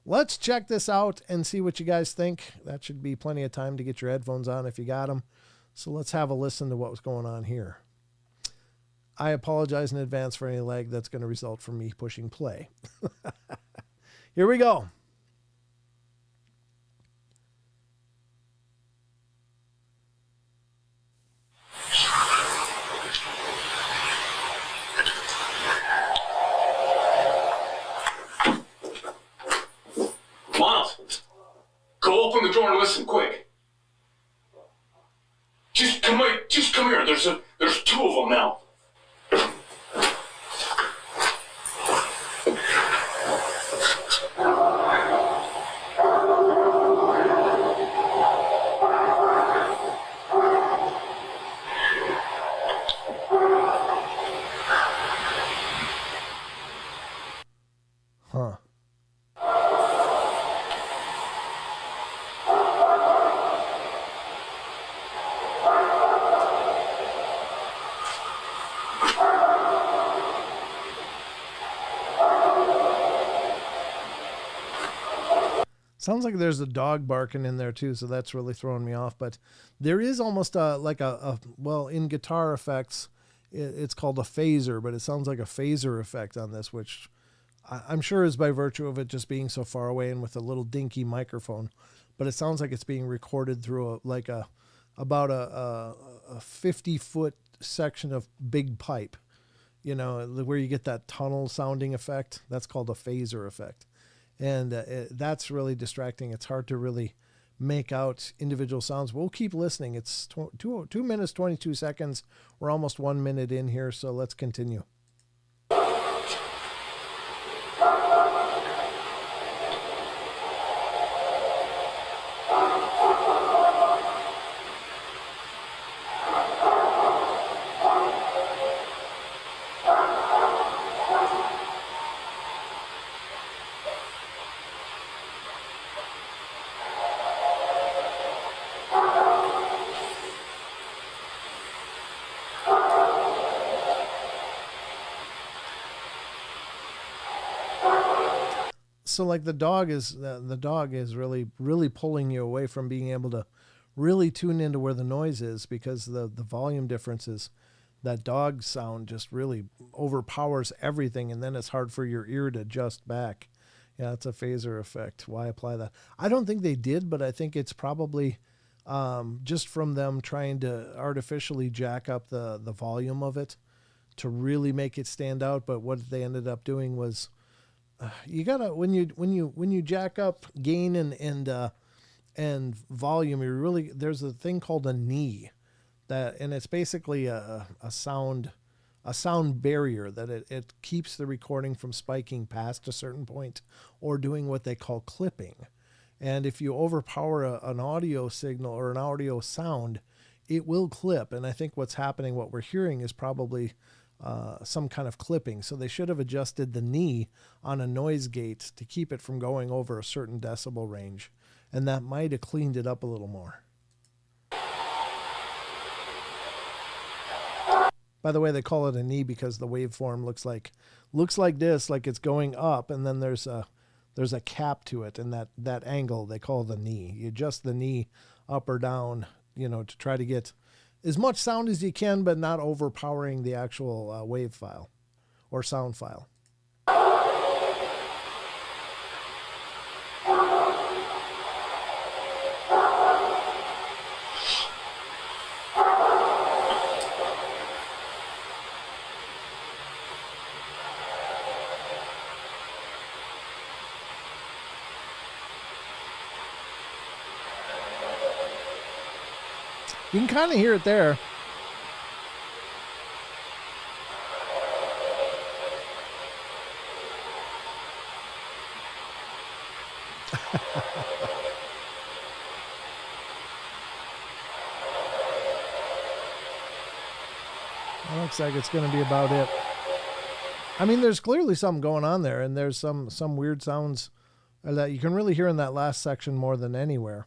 let's check this out and see what you guys think. That should be plenty of time to get your headphones on if you got them. So let's have a listen to what was going on here. I apologize in advance for any lag that's going to result from me pushing play. Here we go. Miles, go open the door and listen quick. Just come here. There's 2 of them now. Huh. Sounds like there's a dog barking in there too, so that's really throwing me off. But there is almost well, in guitar effects, it's called a phaser, but it sounds like a phaser effect on this, which I'm sure is by virtue of it just being so far away and with a little dinky microphone. But it sounds like it's being recorded through about a 50-foot section of big pipe, you know, where you get that tunnel sounding effect. That's called a phaser effect. And that's really distracting. It's hard to really make out individual sounds. We'll keep listening. It's 2 minutes, 22 seconds. We're almost 1 minute in here, so let's continue. So like the dog is really pulling you away from being able to really tune into where the noise is, because the volume differences, that dog sound just really overpowers everything, and then it's hard for your ear to adjust back. Yeah, it's a phaser effect. Why apply that? I don't think they did, but I think it's probably just from them trying to artificially jack up the volume of it to really make it stand out. But what they ended up doing was, you gotta, when you jack up gain and volume, there's a thing called a knee, and it's basically a sound barrier that it keeps the recording from spiking past a certain point or doing what they call clipping. And if you overpower an audio signal or an audio sound, it will clip. And I think what we're hearing is probably some kind of clipping. So they should have adjusted the knee on a noise gate to keep it from going over a certain decibel range. And that might have cleaned it up a little more. By the way, they call it a knee because the waveform looks like this, like it's going up, and then there's a cap to it, and that angle they call the knee. You adjust the knee up or down, to try to get as much sound as you can, but not overpowering the actual wave file or sound file. You can kind of hear it there. Looks like it's going to be about it. I mean, there's clearly something going on there, and there's some weird sounds that you can really hear in that last section more than anywhere.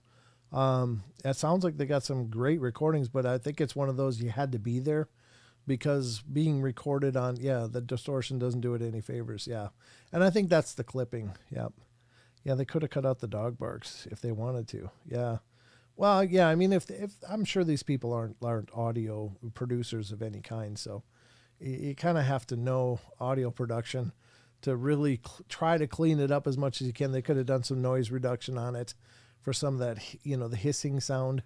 It sounds like they got some great recordings, but I think it's one of those you had to be there, because being recorded on, the distortion doesn't do it any favors. Yeah. And I think that's the clipping. Yep. Yeah. They could have cut out the dog barks if they wanted to. Yeah. Well, yeah. I mean, if I'm sure these people aren't audio producers of any kind. So you kind of have to know audio production to really try to clean it up as much as you can. They could have done some noise reduction on it for some of that, the hissing sound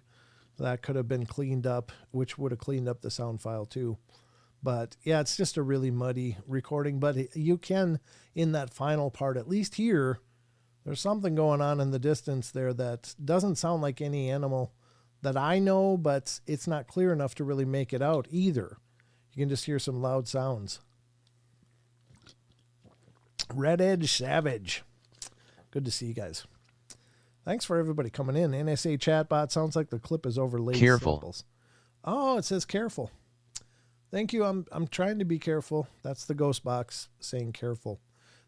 that could have been cleaned up, which would have cleaned up the sound file too. But yeah, it's just a really muddy recording, but you can, in that final part, at least hear there's something going on in the distance there that doesn't sound like any animal that I know, but it's not clear enough to really make it out either. You can just hear some loud sounds. Red Edge Savage. Good to see you guys. Thanks for everybody coming in. NSA chatbot, sounds like the clip is overlaid. Careful. Symbols. Oh, it says careful. Thank you. I'm trying to be careful. That's the ghost box saying careful.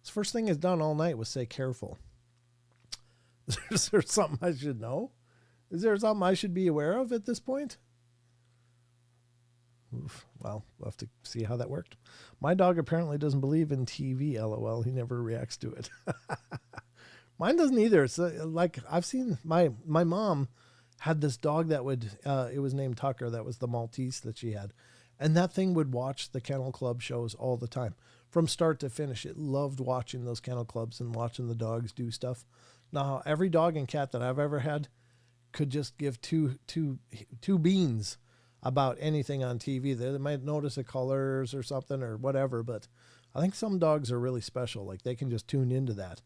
This first thing it's done all night was say careful. Is there something I should know? Is there something I should be aware of at this point? Oof. Well, we'll have to see how that worked. My dog apparently doesn't believe in TV, LOL. He never reacts to it. Mine doesn't either. It's like I've seen my mom had this dog that would, it was named Tucker. That was the Maltese that she had. And that thing would watch the Kennel Club shows all the time from start to finish. It loved watching those kennel clubs and watching the dogs do stuff. Now, every dog and cat that I've ever had could just give two beans about anything on TV. They might notice the colors or something or whatever, but I think some dogs are really special. Like they can just tune into that.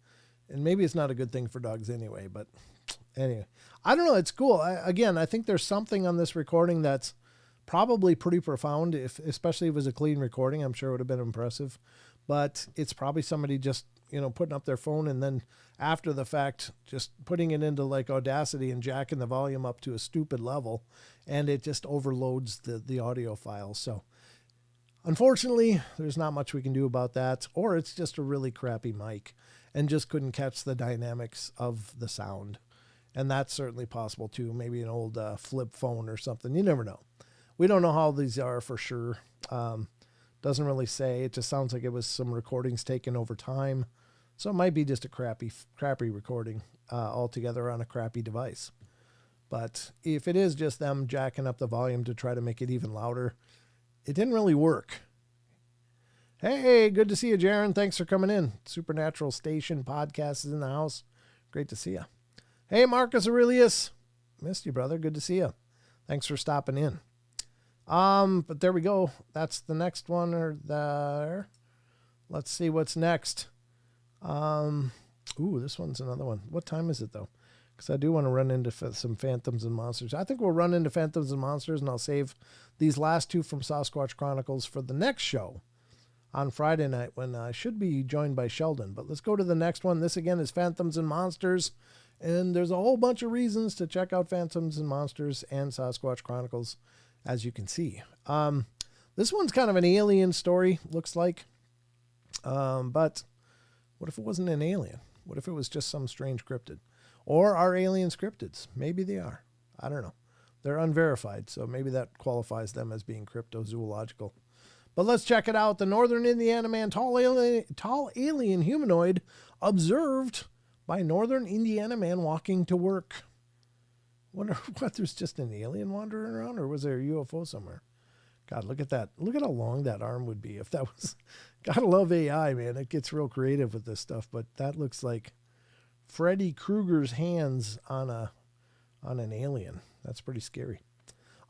And maybe it's not a good thing for dogs anyway, but anyway, I don't know. It's cool. I think there's something on this recording that's probably pretty profound, especially if it was a clean recording. I'm sure it would have been impressive, but it's probably somebody just, putting up their phone and then after the fact, just putting it into like Audacity and jacking the volume up to a stupid level, and it just overloads the audio files. So unfortunately, there's not much we can do about that, or it's just a really crappy mic and just couldn't catch the dynamics of the sound. And that's certainly possible too. Maybe an old flip phone or something. You never know. We don't know how these are for sure. Doesn't really say. It just sounds like it was some recordings taken over time. So it might be just a crappy recording altogether on a crappy device. But if it is just them jacking up the volume to try to make it even louder, it didn't really work. Hey, good to see you, Jaron. Thanks for coming in. Supernatural Station podcast is in the house. Great to see you. Hey, Marcus Aurelius. Missed you, brother. Good to see you. Thanks for stopping in. But there we go. That's the next one or there. Let's see what's next. This one's another one. What time is it though? Because I do want to run into some Phantoms and Monsters. I think we'll run into Phantoms and Monsters, and I'll save these last two from Sasquatch Chronicles for the next show on Friday night when I should be joined by Sheldon. But let's go to the next one. This again is Phantoms and Monsters, and there's a whole bunch of reasons to check out Phantoms and Monsters and Sasquatch Chronicles, as you can see. This one's kind of an alien story, looks like. But what if it wasn't an alien? What if it was just some strange cryptid? Or are aliens cryptids? Maybe they are. I don't know. They're unverified, so maybe that qualifies them as being cryptozoological. But let's check it out. The Northern Indiana man, tall alien humanoid observed by Northern Indiana man walking to work. Wonder what, there's just an alien wandering around, or was there a UFO somewhere? God, look at that. Look at how long that arm would be if that was... Gotta love AI, man. It gets real creative with this stuff, but that looks like Freddy Krueger's hands on an alien. That's pretty scary.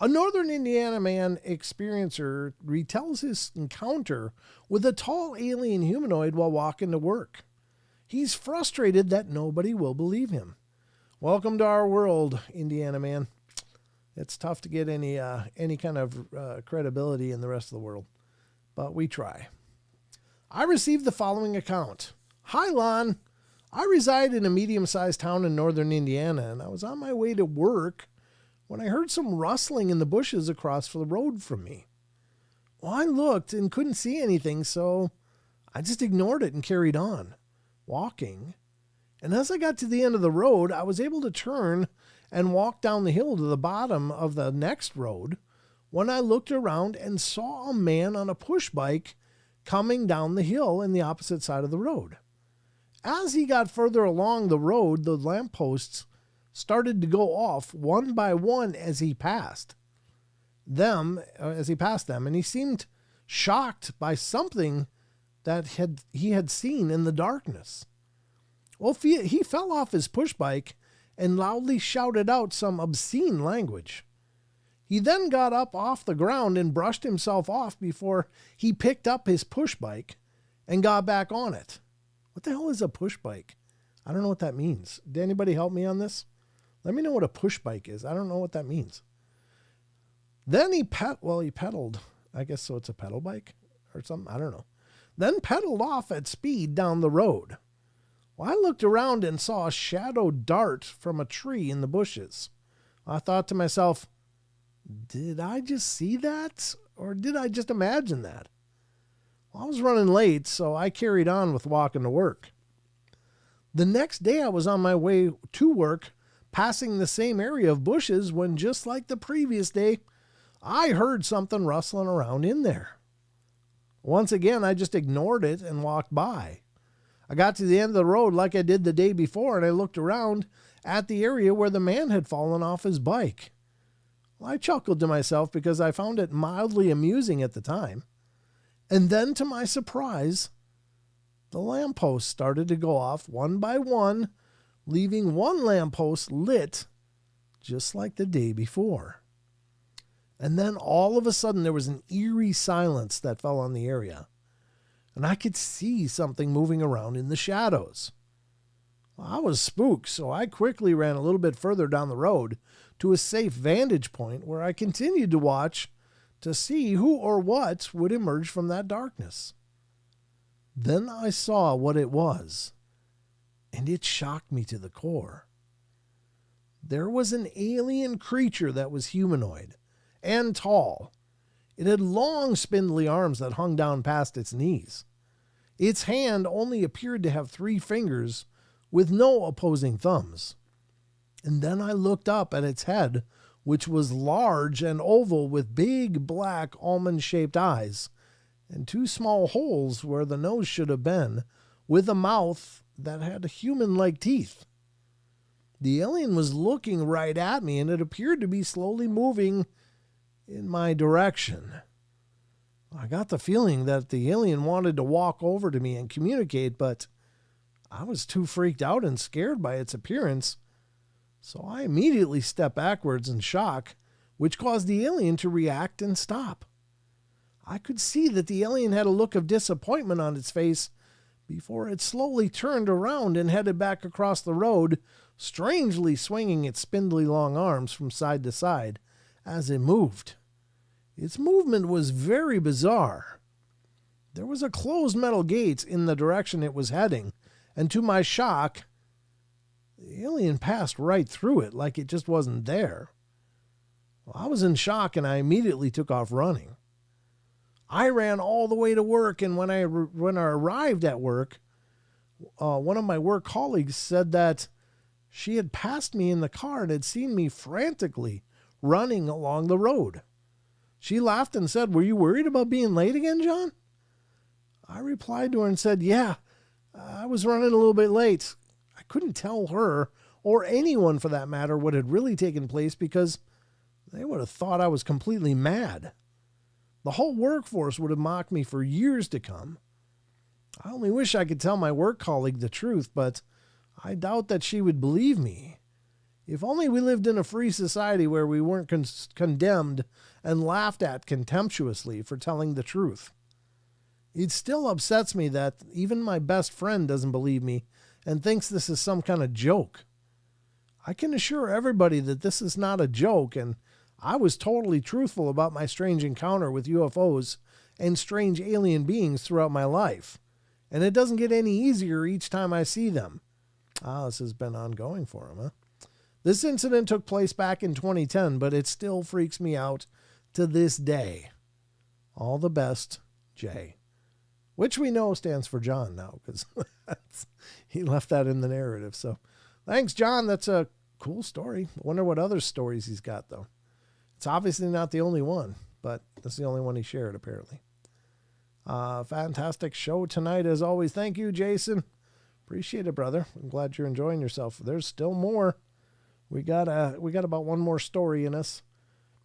A northern Indiana man experiencer retells his encounter with a tall alien humanoid while walking to work. He's frustrated that nobody will believe him. Welcome to our world, Indiana man. It's tough to get any kind of credibility in the rest of the world, but we try. I received the following account. Hi, Lon. I reside in a medium-sized town in northern Indiana, and I was on my way to work when I heard some rustling in the bushes across the road from me. Well, I looked and couldn't see anything, so I just ignored it and carried on, walking. And as I got to the end of the road, I was able to turn and walk down the hill to the bottom of the next road when I looked around and saw a man on a push bike coming down the hill in the opposite side of the road. As he got further along the road, the lampposts started to go off one by one as he passed them, and he seemed shocked by something that he had seen in the darkness. Well, he fell off his push bike and loudly shouted out some obscene language. He then got up off the ground and brushed himself off before he picked up his push bike and got back on it. What the hell is a push bike? I don't know what that means. Did anybody help me on this? Let me know what a push bike is. I don't know what that means. Then he pedaled. I guess so it's a pedal bike or something. I don't know. Then pedaled off at speed down the road. Well, I looked around and saw a shadow dart from a tree in the bushes. I thought to myself, did I just see that? Or did I just imagine that? Well, I was running late, so I carried on with walking to work. The next day I was on my way to work, passing the same area of bushes when, just like the previous day, I heard something rustling around in there. Once again, I just ignored it and walked by. I got to the end of the road like I did the day before, and I looked around at the area where the man had fallen off his bike. Well, I chuckled to myself because I found it mildly amusing at the time. And then, to my surprise, the lampposts started to go off one by one, leaving one lamppost lit just like the day before. And then all of a sudden there was an eerie silence that fell on the area, and I could see something moving around in the shadows. Well, I was spooked, so I quickly ran a little bit further down the road to a safe vantage point where I continued to watch to see who or what would emerge from that darkness. Then I saw what it was, and it shocked me to the core. There was an alien creature that was humanoid and tall. It had long, spindly arms that hung down past its knees. Its hand only appeared to have 3 fingers with no opposing thumbs. And then I looked up at its head, which was large and oval with big, black, almond-shaped eyes and 2 small holes where the nose should have been, with a mouth that had human-like teeth. The alien was looking right at me, and it appeared to be slowly moving in my direction. I got the feeling that the alien wanted to walk over to me and communicate, but I was too freaked out and scared by its appearance, so I immediately stepped backwards in shock, which caused the alien to react and stop. I could see that the alien had a look of disappointment on its face before it slowly turned around and headed back across the road, strangely swinging its spindly long arms from side to side as it moved. Its movement was very bizarre. There was a closed metal gate in the direction it was heading, and to my shock, the alien passed right through it like it just wasn't there. Well, I was in shock, and I immediately took off running. I ran all the way to work, and when I arrived at work, one of my work colleagues said that she had passed me in the car and had seen me frantically running along the road. She laughed and said, "Were you worried about being late again, John?" I replied to her and said, "Yeah, I was running a little bit late." I couldn't tell her or anyone for that matter, what had really taken place, because they would have thought I was completely mad. The whole workforce would have mocked me for years to come. I only wish I could tell my work colleague the truth, but I doubt that she would believe me. If only we lived in a free society where we weren't condemned and laughed at contemptuously for telling the truth. It still upsets me that even my best friend doesn't believe me and thinks this is some kind of joke. I can assure everybody that this is not a joke, and I was totally truthful about my strange encounter with UFOs and strange alien beings throughout my life. And it doesn't get any easier each time I see them. This has been ongoing for him, huh? This incident took place back in 2010, but it still freaks me out to this day. All the best, Jay. Which we know stands for John now, because he left that in the narrative. So thanks, John. That's a cool story. I wonder what other stories he's got, though. It's obviously not the only one, but that's the only one he shared, apparently. Fantastic show tonight, as always. Thank you, Jason. Appreciate it, brother. I'm glad you're enjoying yourself. There's still more. We got about one more story in us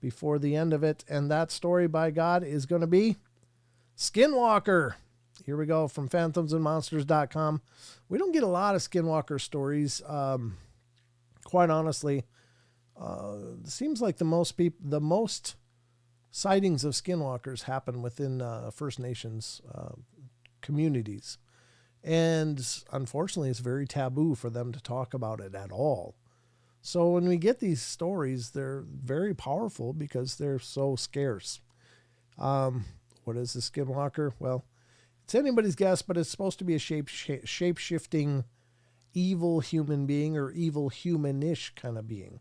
before the end of it, and that story, by God, is going to be Skinwalker. Here we go from phantomsandmonsters.com. We don't get a lot of Skinwalker stories. Quite honestly, it seems like the most sightings of Skinwalkers happen within First Nations communities. And unfortunately, it's very taboo for them to talk about it at all. So when we get these stories, they're very powerful because they're so scarce. What is a Skinwalker? Well, it's anybody's guess, but it's supposed to be a shape-shifting evil human being or evil humanish kind of being.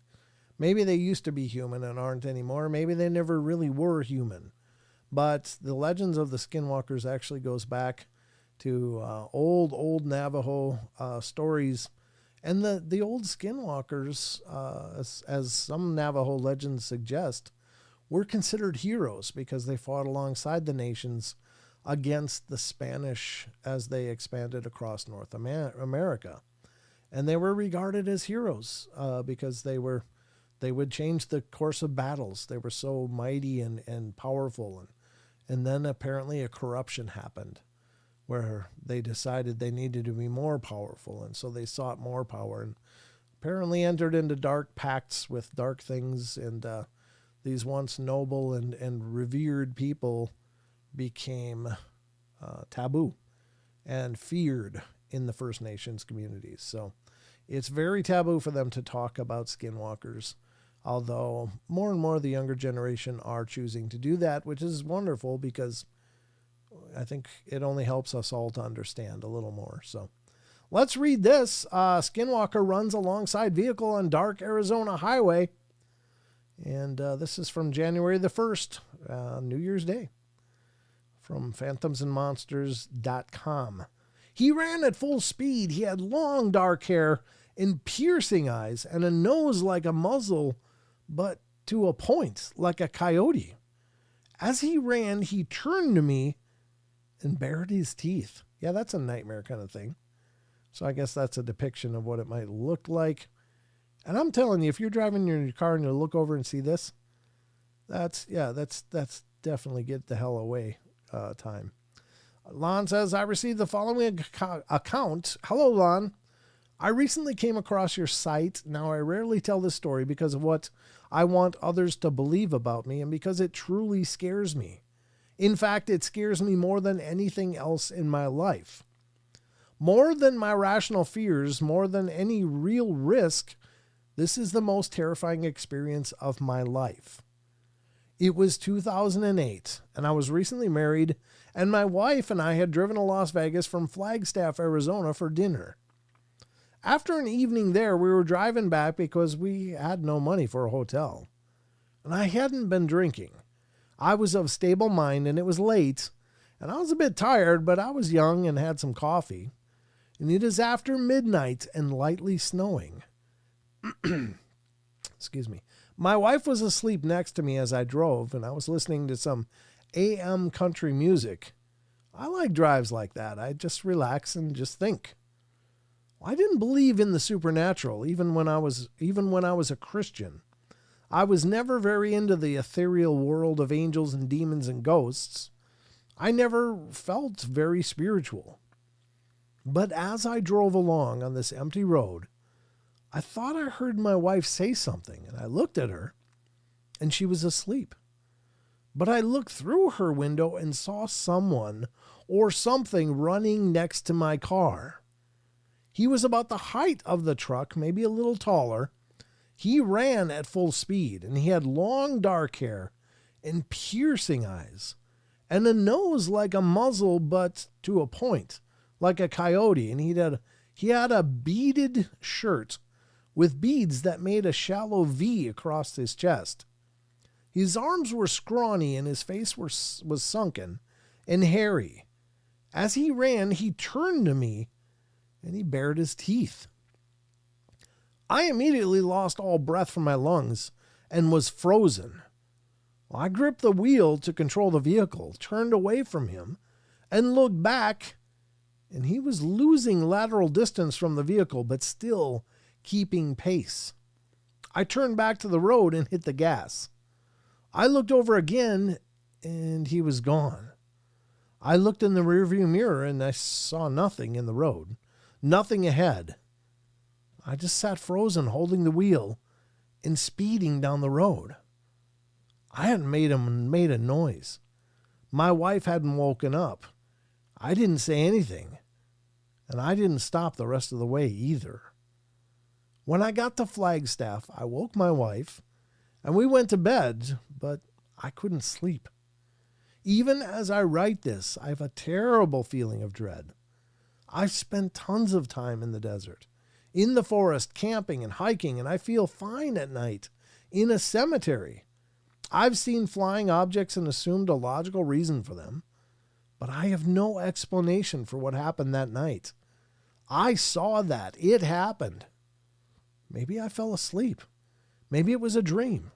Maybe they used to be human and aren't anymore. Maybe they never really were human. But the legends of the Skinwalkers actually goes back to old Navajo stories. And the old Skinwalkers, as some Navajo legends suggest, were considered heroes because they fought alongside the nations against the Spanish as they expanded across North America. And they were regarded as heroes because they would change the course of battles. They were so mighty and powerful. And then apparently a corruption happened where they decided they needed to be more powerful. And so they sought more power and apparently entered into dark pacts with dark things. And these once noble and revered people became taboo and feared in the First Nations communities. So it's very taboo for them to talk about Skinwalkers, although more and more the younger generation are choosing to do that, which is wonderful because I think it only helps us all to understand a little more. So let's read this. Skinwalker runs alongside vehicle on dark Arizona highway. And this is from January the 1st, New Year's Day, from phantomsandmonsters.com. He ran at full speed. He had long dark hair and piercing eyes and a nose like a muzzle, but to a point like a coyote. As he ran, he turned to me and bared his teeth. Yeah, that's a nightmare kind of thing. So I guess that's a depiction of what it might look like. And I'm telling you, if you're driving in your car and you look over and see this, that's definitely get the hell away time. Lon says, I received the following account. Hello, Lon. I recently came across your site. Now, I rarely tell this story because of what I want others to believe about me and because it truly scares me. In fact, it scares me more than anything else in my life. More than my rational fears, more than any real risk, this is the most terrifying experience of my life. It was 2008, and I was recently married, and my wife and I had driven to Las Vegas from Flagstaff, Arizona for dinner. After an evening there, we were driving back because we had no money for a hotel, and I hadn't been drinking. I was of stable mind, and it was late, and I was a bit tired, but I was young and had some coffee, and it is after midnight and lightly snowing. Excuse me. My wife was asleep next to me as I drove, and I was listening to some AM country music. I like drives like that. I just relax and just think. I didn't believe in the supernatural, even when I was a Christian. I was never very into the ethereal world of angels and demons and ghosts. I never felt very spiritual. But as I drove along on this empty road, I thought I heard my wife say something, and I looked at her, and she was asleep. But I looked through her window and saw someone or something running next to my car. He was about the height of the truck, maybe a little taller. He ran at full speed, and he had long dark hair and piercing eyes, and a nose like a muzzle, but to a point, like a coyote. And he had a beaded shirt with beads that made a shallow V across his chest. His arms were scrawny, and his face was sunken and hairy. As he ran, he turned to me, and he bared his teeth. I immediately lost all breath from my lungs and was frozen. I gripped the wheel to control the vehicle, turned away from him, and looked back, and he was losing lateral distance from the vehicle, but still keeping pace. I turned back to the road and hit the gas. I looked over again, and he was gone. I looked in the rearview mirror, and I saw nothing in the road, nothing ahead. I just sat frozen, holding the wheel and speeding down the road. I hadn't made a noise. My wife hadn't woken up. I didn't say anything, and I didn't stop the rest of the way either. When I got to Flagstaff, I woke my wife, and we went to bed, but I couldn't sleep. Even as I write this, I have a terrible feeling of dread. I've spent tons of time in the desert, in the forest, camping and hiking, and I feel fine at night in a cemetery. I've seen flying objects and assumed a logical reason for them, but I have no explanation for what happened that night. I saw that. It happened. Maybe I fell asleep. Maybe it was a dream,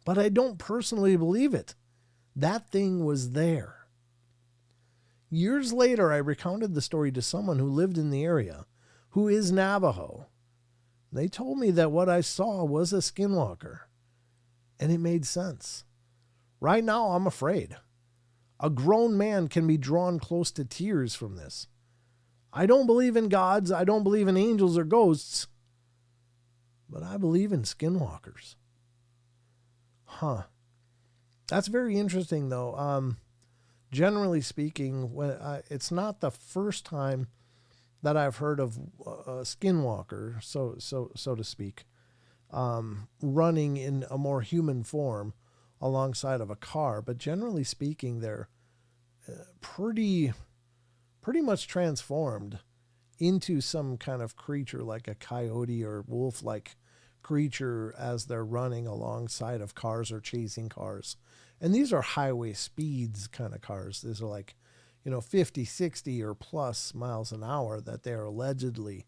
but I don't personally believe it. That thing was there. Years later, I recounted the story to someone who lived in the area, who is Navajo. They told me that what I saw was a skinwalker, and it made sense. Right now, I'm afraid. A grown man can be drawn close to tears from this. I don't believe in gods, I don't believe in angels or ghosts, but I believe in skinwalkers. That's very interesting, though. Generally speaking, it's not the first time that I've heard of a skinwalker, so to speak, running in a more human form alongside of a car. But generally speaking, they're pretty much transformed into some kind of creature like a coyote or wolf-like creature as they're running alongside of cars or chasing cars. And these are highway speeds kind of cars. These are like, 50, 60 or plus miles an hour that they're allegedly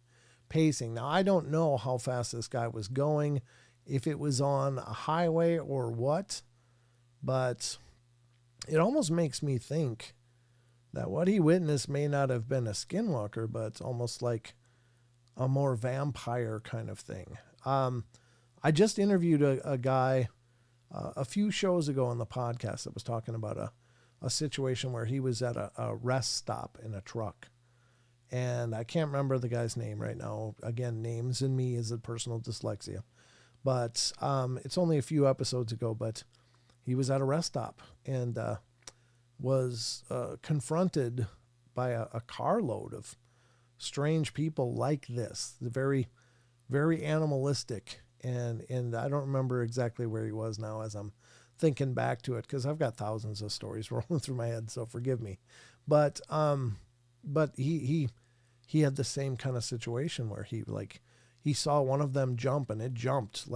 pacing. Now, I don't know how fast this guy was going, if it was on a highway or what, but it almost makes me think that what he witnessed may not have been a skinwalker, but it's almost like a more vampire kind of thing. I just interviewed a guy a few shows ago on the podcast that was talking about a situation where he was at a rest stop in a truck. And I can't remember the guy's name right now. Again, names in me is a personal dyslexia. But it's only a few episodes ago, but he was at a rest stop and was confronted by a carload of strange people like this. The very, very animalistic. And I don't remember exactly where he was now as I'm thinking back to it, because I've got thousands of stories rolling through my head, so forgive me. But he had the same kind of situation where he saw one of them jump, and it jumped,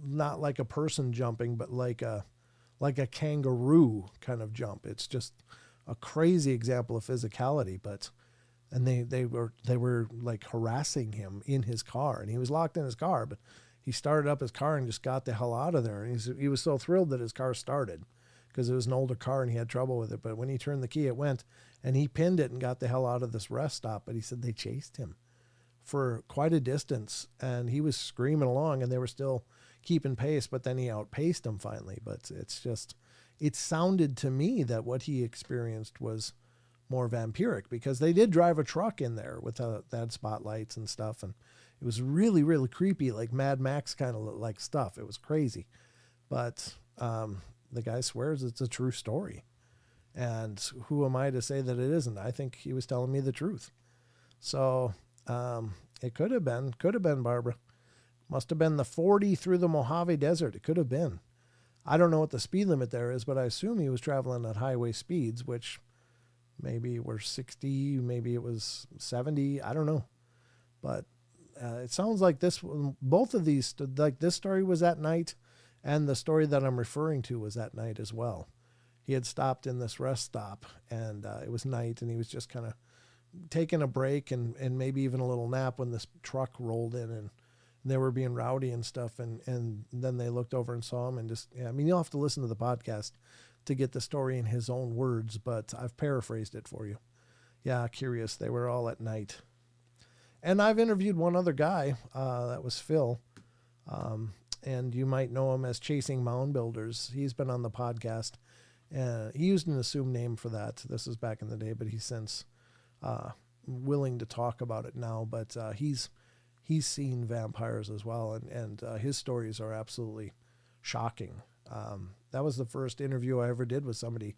not like a person jumping, but like a kangaroo kind of jump. It's just a crazy example of physicality, and they were like harassing him in his car, and he was locked in his car, but he started up his car and just got the hell out of there. And he was so thrilled that his car started, because it was an older car and he had trouble with it. But when he turned the key, it went, and he pinned it and got the hell out of this rest stop. But he said they chased him for quite a distance, and he was screaming along, and they were still keeping pace, but then he outpaced them finally. But it sounded to me that what he experienced was more vampiric, because they did drive a truck in there with that had spotlights and stuff, and it was really, really creepy, like Mad Max kind of like stuff. It was crazy. But the guy swears it's a true story. And who am I to say that it isn't? I think he was telling me the truth. So it could have been, Barbara. Must have been the 40 through the Mojave Desert. It could have been. I don't know what the speed limit there is, but I assume he was traveling at highway speeds, which maybe were 60, maybe it was 70. I don't know. But it sounds like both of these, like this story was at night, and the story that I'm referring to was at night as well. He had stopped in this rest stop, and it was night, and he was just kind of taking a break and maybe even a little nap when this truck rolled in, and they were being rowdy and stuff. And then they looked over and saw him, and just, I mean, you'll have to listen to the podcast to get the story in his own words, but I've paraphrased it for you. Yeah, curious. They were all at night. And I've interviewed one other guy, that was Phil. And you might know him as Chasing Mound Builders. He's been on the podcast. He used an assumed name for that. This was back in the day, but he's since willing to talk about it now. But he's seen vampires as well, and his stories are absolutely shocking. That was the first interview I ever did with somebody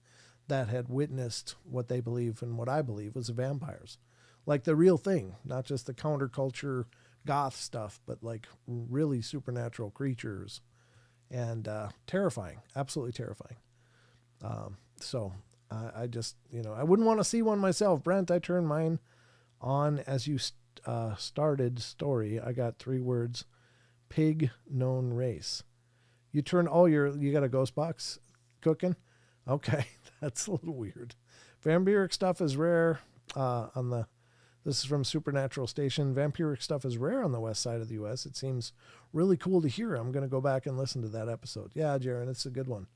that had witnessed what they believe and what I believe was vampires. Like the real thing, not just the counterculture goth stuff, but like really supernatural creatures, and terrifying, absolutely terrifying. So I just, I wouldn't want to see one myself. Brent, I turned mine on as you started story. I got 3 words: pig known race. You turn, you got a ghost box cooking? Okay, that's a little weird. Vampiric stuff is rare this is from Supernatural Station. Vampiric stuff is rare on the west side of the U.S. It seems really cool to hear. I'm going to go back and listen to that episode. Yeah, Jaron, it's a good one.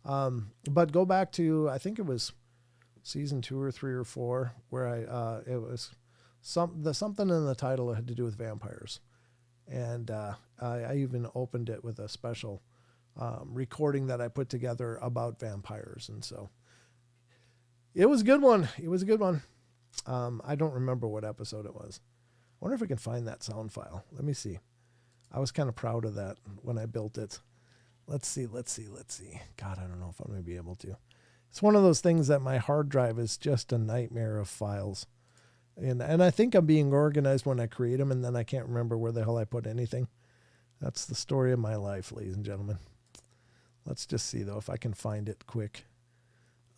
But go back to, I think it was season 2 or 3 or 4, where it was something in the title that had to do with vampires. And I even opened it with a special recording that I put together about vampires. And so it was a good one. I don't remember what episode it was. I wonder if I can find that sound file. Let me see. I was kind of proud of that when I built it. Let's see. God, I don't know if I'm going to be able to. It's one of those things that my hard drive is just a nightmare of files. And I think I'm being organized when I create them, and then I can't remember where the hell I put anything. That's the story of my life, ladies and gentlemen. Let's just see, though, if I can find it quick.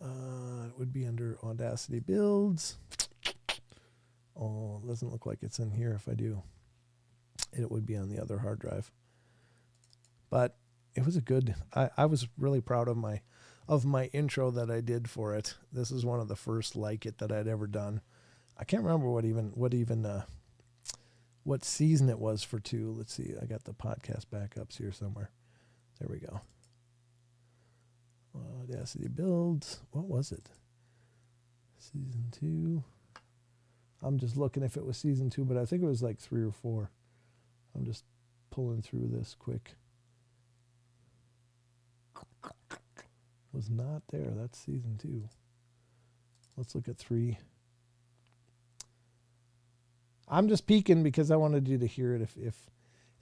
It would be under Audacity Builds. Oh, it doesn't look like it's in here. If I do, it would be on the other hard drive. But it was I was really proud of my intro that I did for it. This is one of the first like it that I'd ever done. I can't remember what season it was for 2. Let's see. I got the podcast backups here somewhere. There we go. Audacity Builds. What was it? Season 2. I'm just looking if it was season 2, but I think it was like 3 or 4. I'm just pulling through this quick. Was not there. That's season 2. Let's look at 3. I'm just peeking because I wanted you to hear it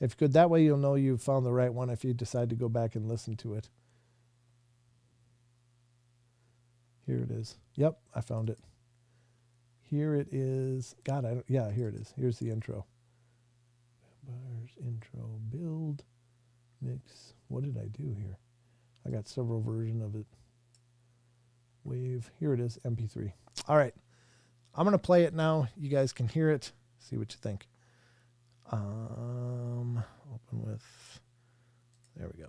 if good. That way you'll know you found the right one if you decide to go back and listen to it. Here it is. Yep, I found it. Here it is. God, here it is. Here's the intro. Vampires intro build mix. What did I do here? I got several versions of it. Wave. Here it is, MP3. All right. I'm going to play it now. You guys can hear it. See what you think. Open with, there we go.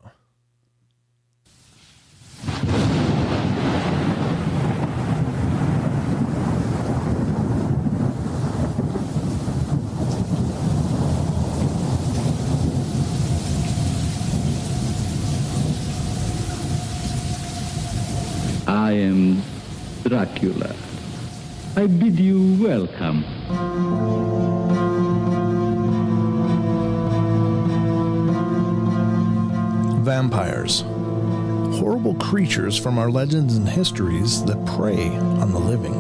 I am Dracula. I bid you welcome. Vampires. Horrible creatures from our legends and histories that prey on the living.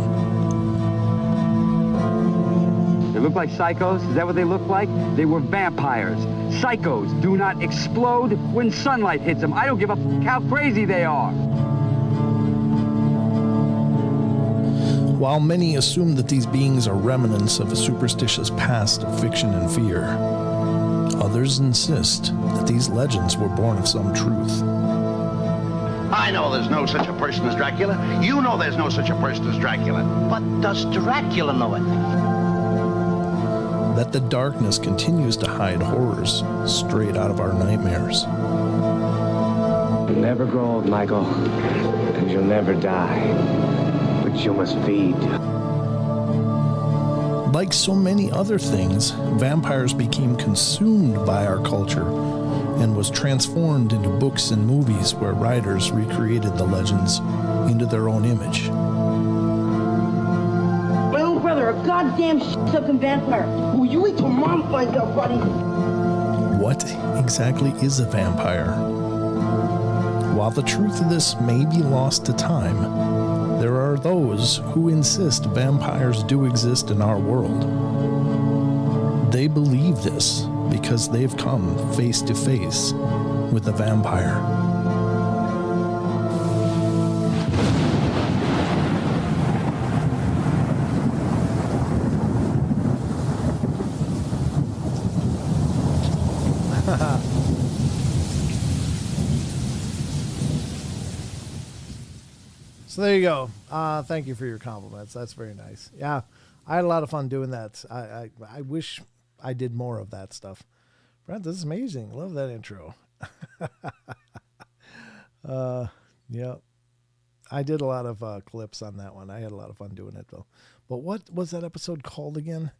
They look like psychos? Is that what they look like? They were vampires. Psychos do not explode when sunlight hits them. I don't give a f how crazy they are. While many assume that these beings are remnants of a superstitious past of fiction and fear, others insist that these legends were born of some truth. I know there's no such a person as Dracula. You know there's no such a person as Dracula. But does Dracula know it? That the darkness continues to hide horrors straight out of our nightmares. You'll never grow old, Michael, and you'll never die. But you must feed. Like so many other things, vampires became consumed by our culture and was transformed into books and movies where writers recreated the legends into their own image. My own brother, a goddamn sucking vampire. Will you wait till Mom finds out, buddy? What exactly is a vampire? While the truth of this may be lost to time, there are those who insist vampires do exist in our world. They believe this because they've come face to face with a vampire. So there you go. Thank you for your compliments. That's very nice. Yeah, I had a lot of fun doing that. I wish I did more of that stuff. Brent, this is amazing. Love that intro. Yeah. I did a lot of clips on that one. I had a lot of fun doing it though. But what was that episode called again?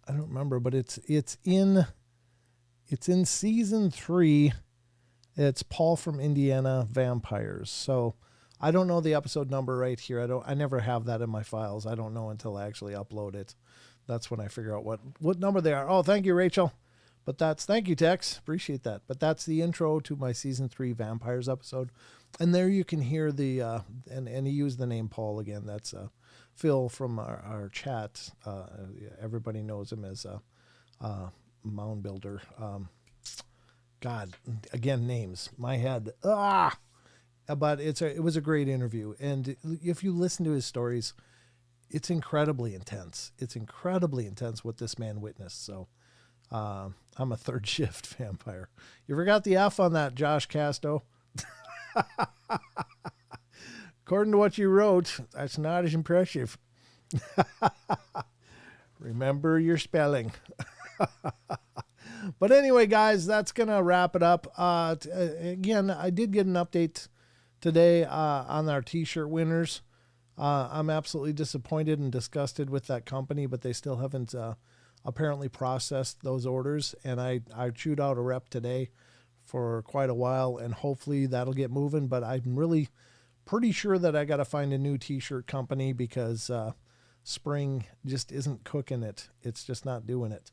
I don't remember, but it's in season 3. It's Paul from Indiana Vampires. So I don't know the episode number right here. I never have that in my files. I don't know until I actually upload it. That's when I figure out what number they are. Oh, thank you, Rachel. But thank you, Tex. Appreciate that. But that's the intro to my season 3 Vampires episode. And there you can hear the, and he used the name Paul again. That's Phil from our chat. Everybody knows him as Mound Builder. God, again, names. My head. But it was a great interview. And if you listen to his stories, it's incredibly intense. It's incredibly intense what this man witnessed. So I'm a third shift vampire. You forgot the F on that, Josh Casto. According to what you wrote, that's not as impressive. Remember your spelling. But anyway, guys, that's going to wrap it up. Again, I did get an update today on our t-shirt winners. I'm absolutely disappointed and disgusted with that company, but they still haven't apparently processed those orders. And I chewed out a rep today for quite a while, and hopefully that'll get moving. But I'm really pretty sure that I got to find a new t-shirt company because spring just isn't cooking it. It's just not doing it.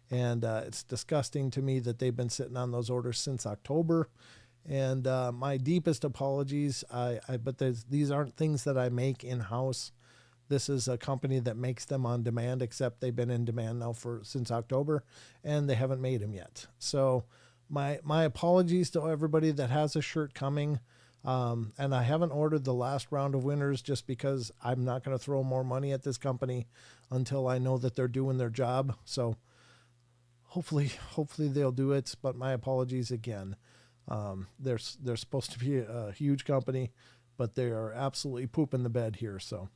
And it's disgusting to me that they've been sitting on those orders since October. And my deepest apologies. But these aren't things that I make in-house. This is a company that makes them on demand, except they've been in demand now since October, and they haven't made them yet. So my apologies to everybody that has a shirt coming. And I haven't ordered the last round of winners just because I'm not going to throw more money at this company until I know that they're doing their job. So hopefully they'll do it. But my apologies again. They're supposed to be a huge company, but they are absolutely pooping the bed here. So,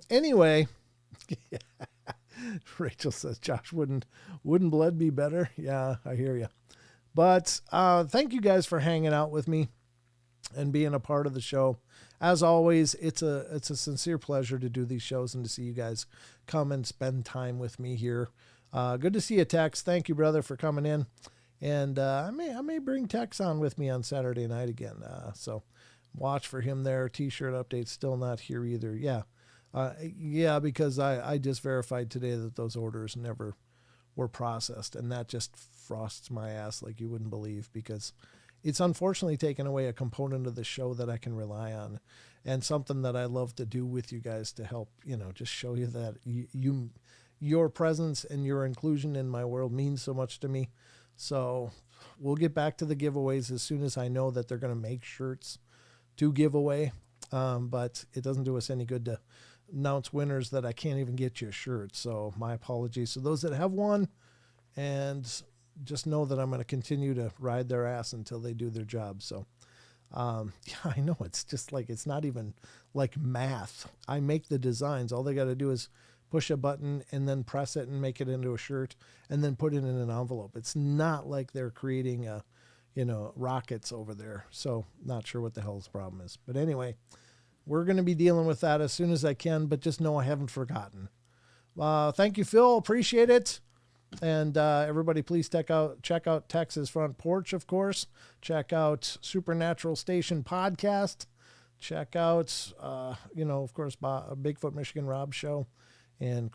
anyway, Rachel says, Josh, wouldn't blood be better? Yeah, I hear you. But, thank you guys for hanging out with me and being a part of the show. As always, it's a sincere pleasure to do these shows and to see you guys come and spend time with me here. Good to see you, Tex. Thank you, brother, for coming in. And I may bring Tex on with me on Saturday night again. So watch for him there. T-shirt update still not here either. Yeah, Yeah, because I just verified today that those orders never were processed, and that just frosts my ass like you wouldn't believe, because it's unfortunately taken away a component of the show that I can rely on, and something that I love to do with you guys to help, just show you that your presence and your inclusion in my world means so much to me. So we'll get back to the giveaways as soon as I know that they're going to make shirts to give away. But it doesn't do us any good to announce winners that I can't even get you a shirt. So my apologies to those that have won, and just know that I'm going to continue to ride their ass until they do their job. So, yeah, I know it's just like, it's not even like math. I make the designs. All they got to do is push a button and then press it and make it into a shirt and then put it in an envelope. It's not like they're creating rockets over there. So not sure what the hell the problem is, but anyway, we're going to be dealing with that as soon as I can, but just know I haven't forgotten. Thank you, Phil. Appreciate it. And everybody, please check out Texas Front Porch, of course. Check out Supernatural Station Podcast. Check out, of course, Bigfoot Michigan Rob Show, and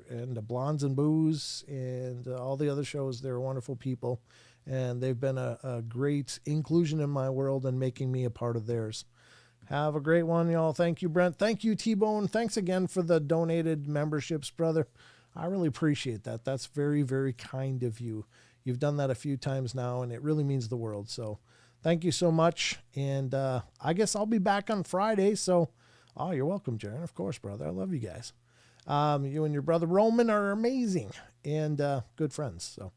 the Blondes and Booze, and all the other shows. They're wonderful people, and they've been a great inclusion in my world and making me a part of theirs. Have a great one, y'all. Thank you, Brent. Thank you, T-Bone. Thanks again for the donated memberships, brother. I really appreciate that. That's very, very kind of you. You've done that a few times now, and it really means the world. So thank you so much. And I guess I'll be back on Friday. So, you're welcome, Jaron. Of course, brother. I love you guys. You and your brother Roman are amazing and good friends. So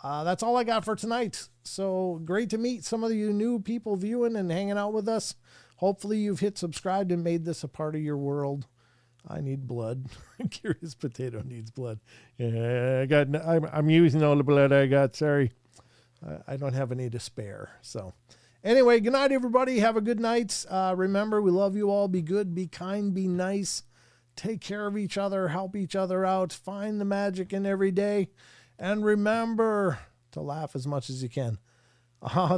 that's all I got for tonight. So great to meet some of you new people viewing and hanging out with us. Hopefully you've hit subscribe and made this a part of your world. I need blood. Curious Potato needs blood. Yeah, I'm using all the blood I got. Sorry. I don't have any to spare. So anyway, good night, everybody. Have a good night. Remember, we love you all. Be good, be kind, be nice. Take care of each other. Help each other out. Find the magic in every day. And remember to laugh as much as you can.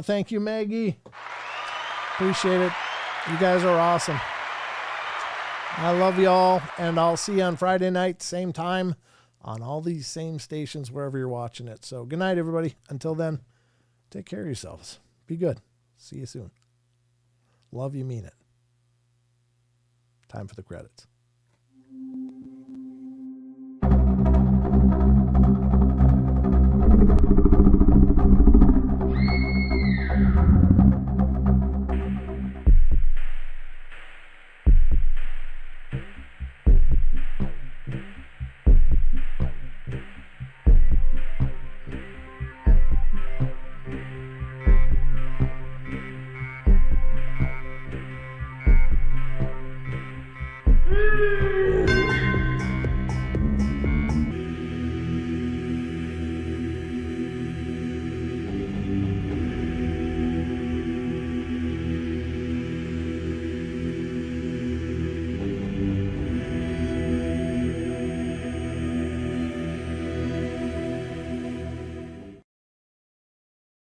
Thank you, Maggie. Appreciate it. You guys are awesome. I love y'all, and I'll see you on Friday night, same time, on all these same stations, wherever you're watching it. So good night, everybody. Until then, take care of yourselves. Be good. See you soon. Love you, mean it. Time for the credits.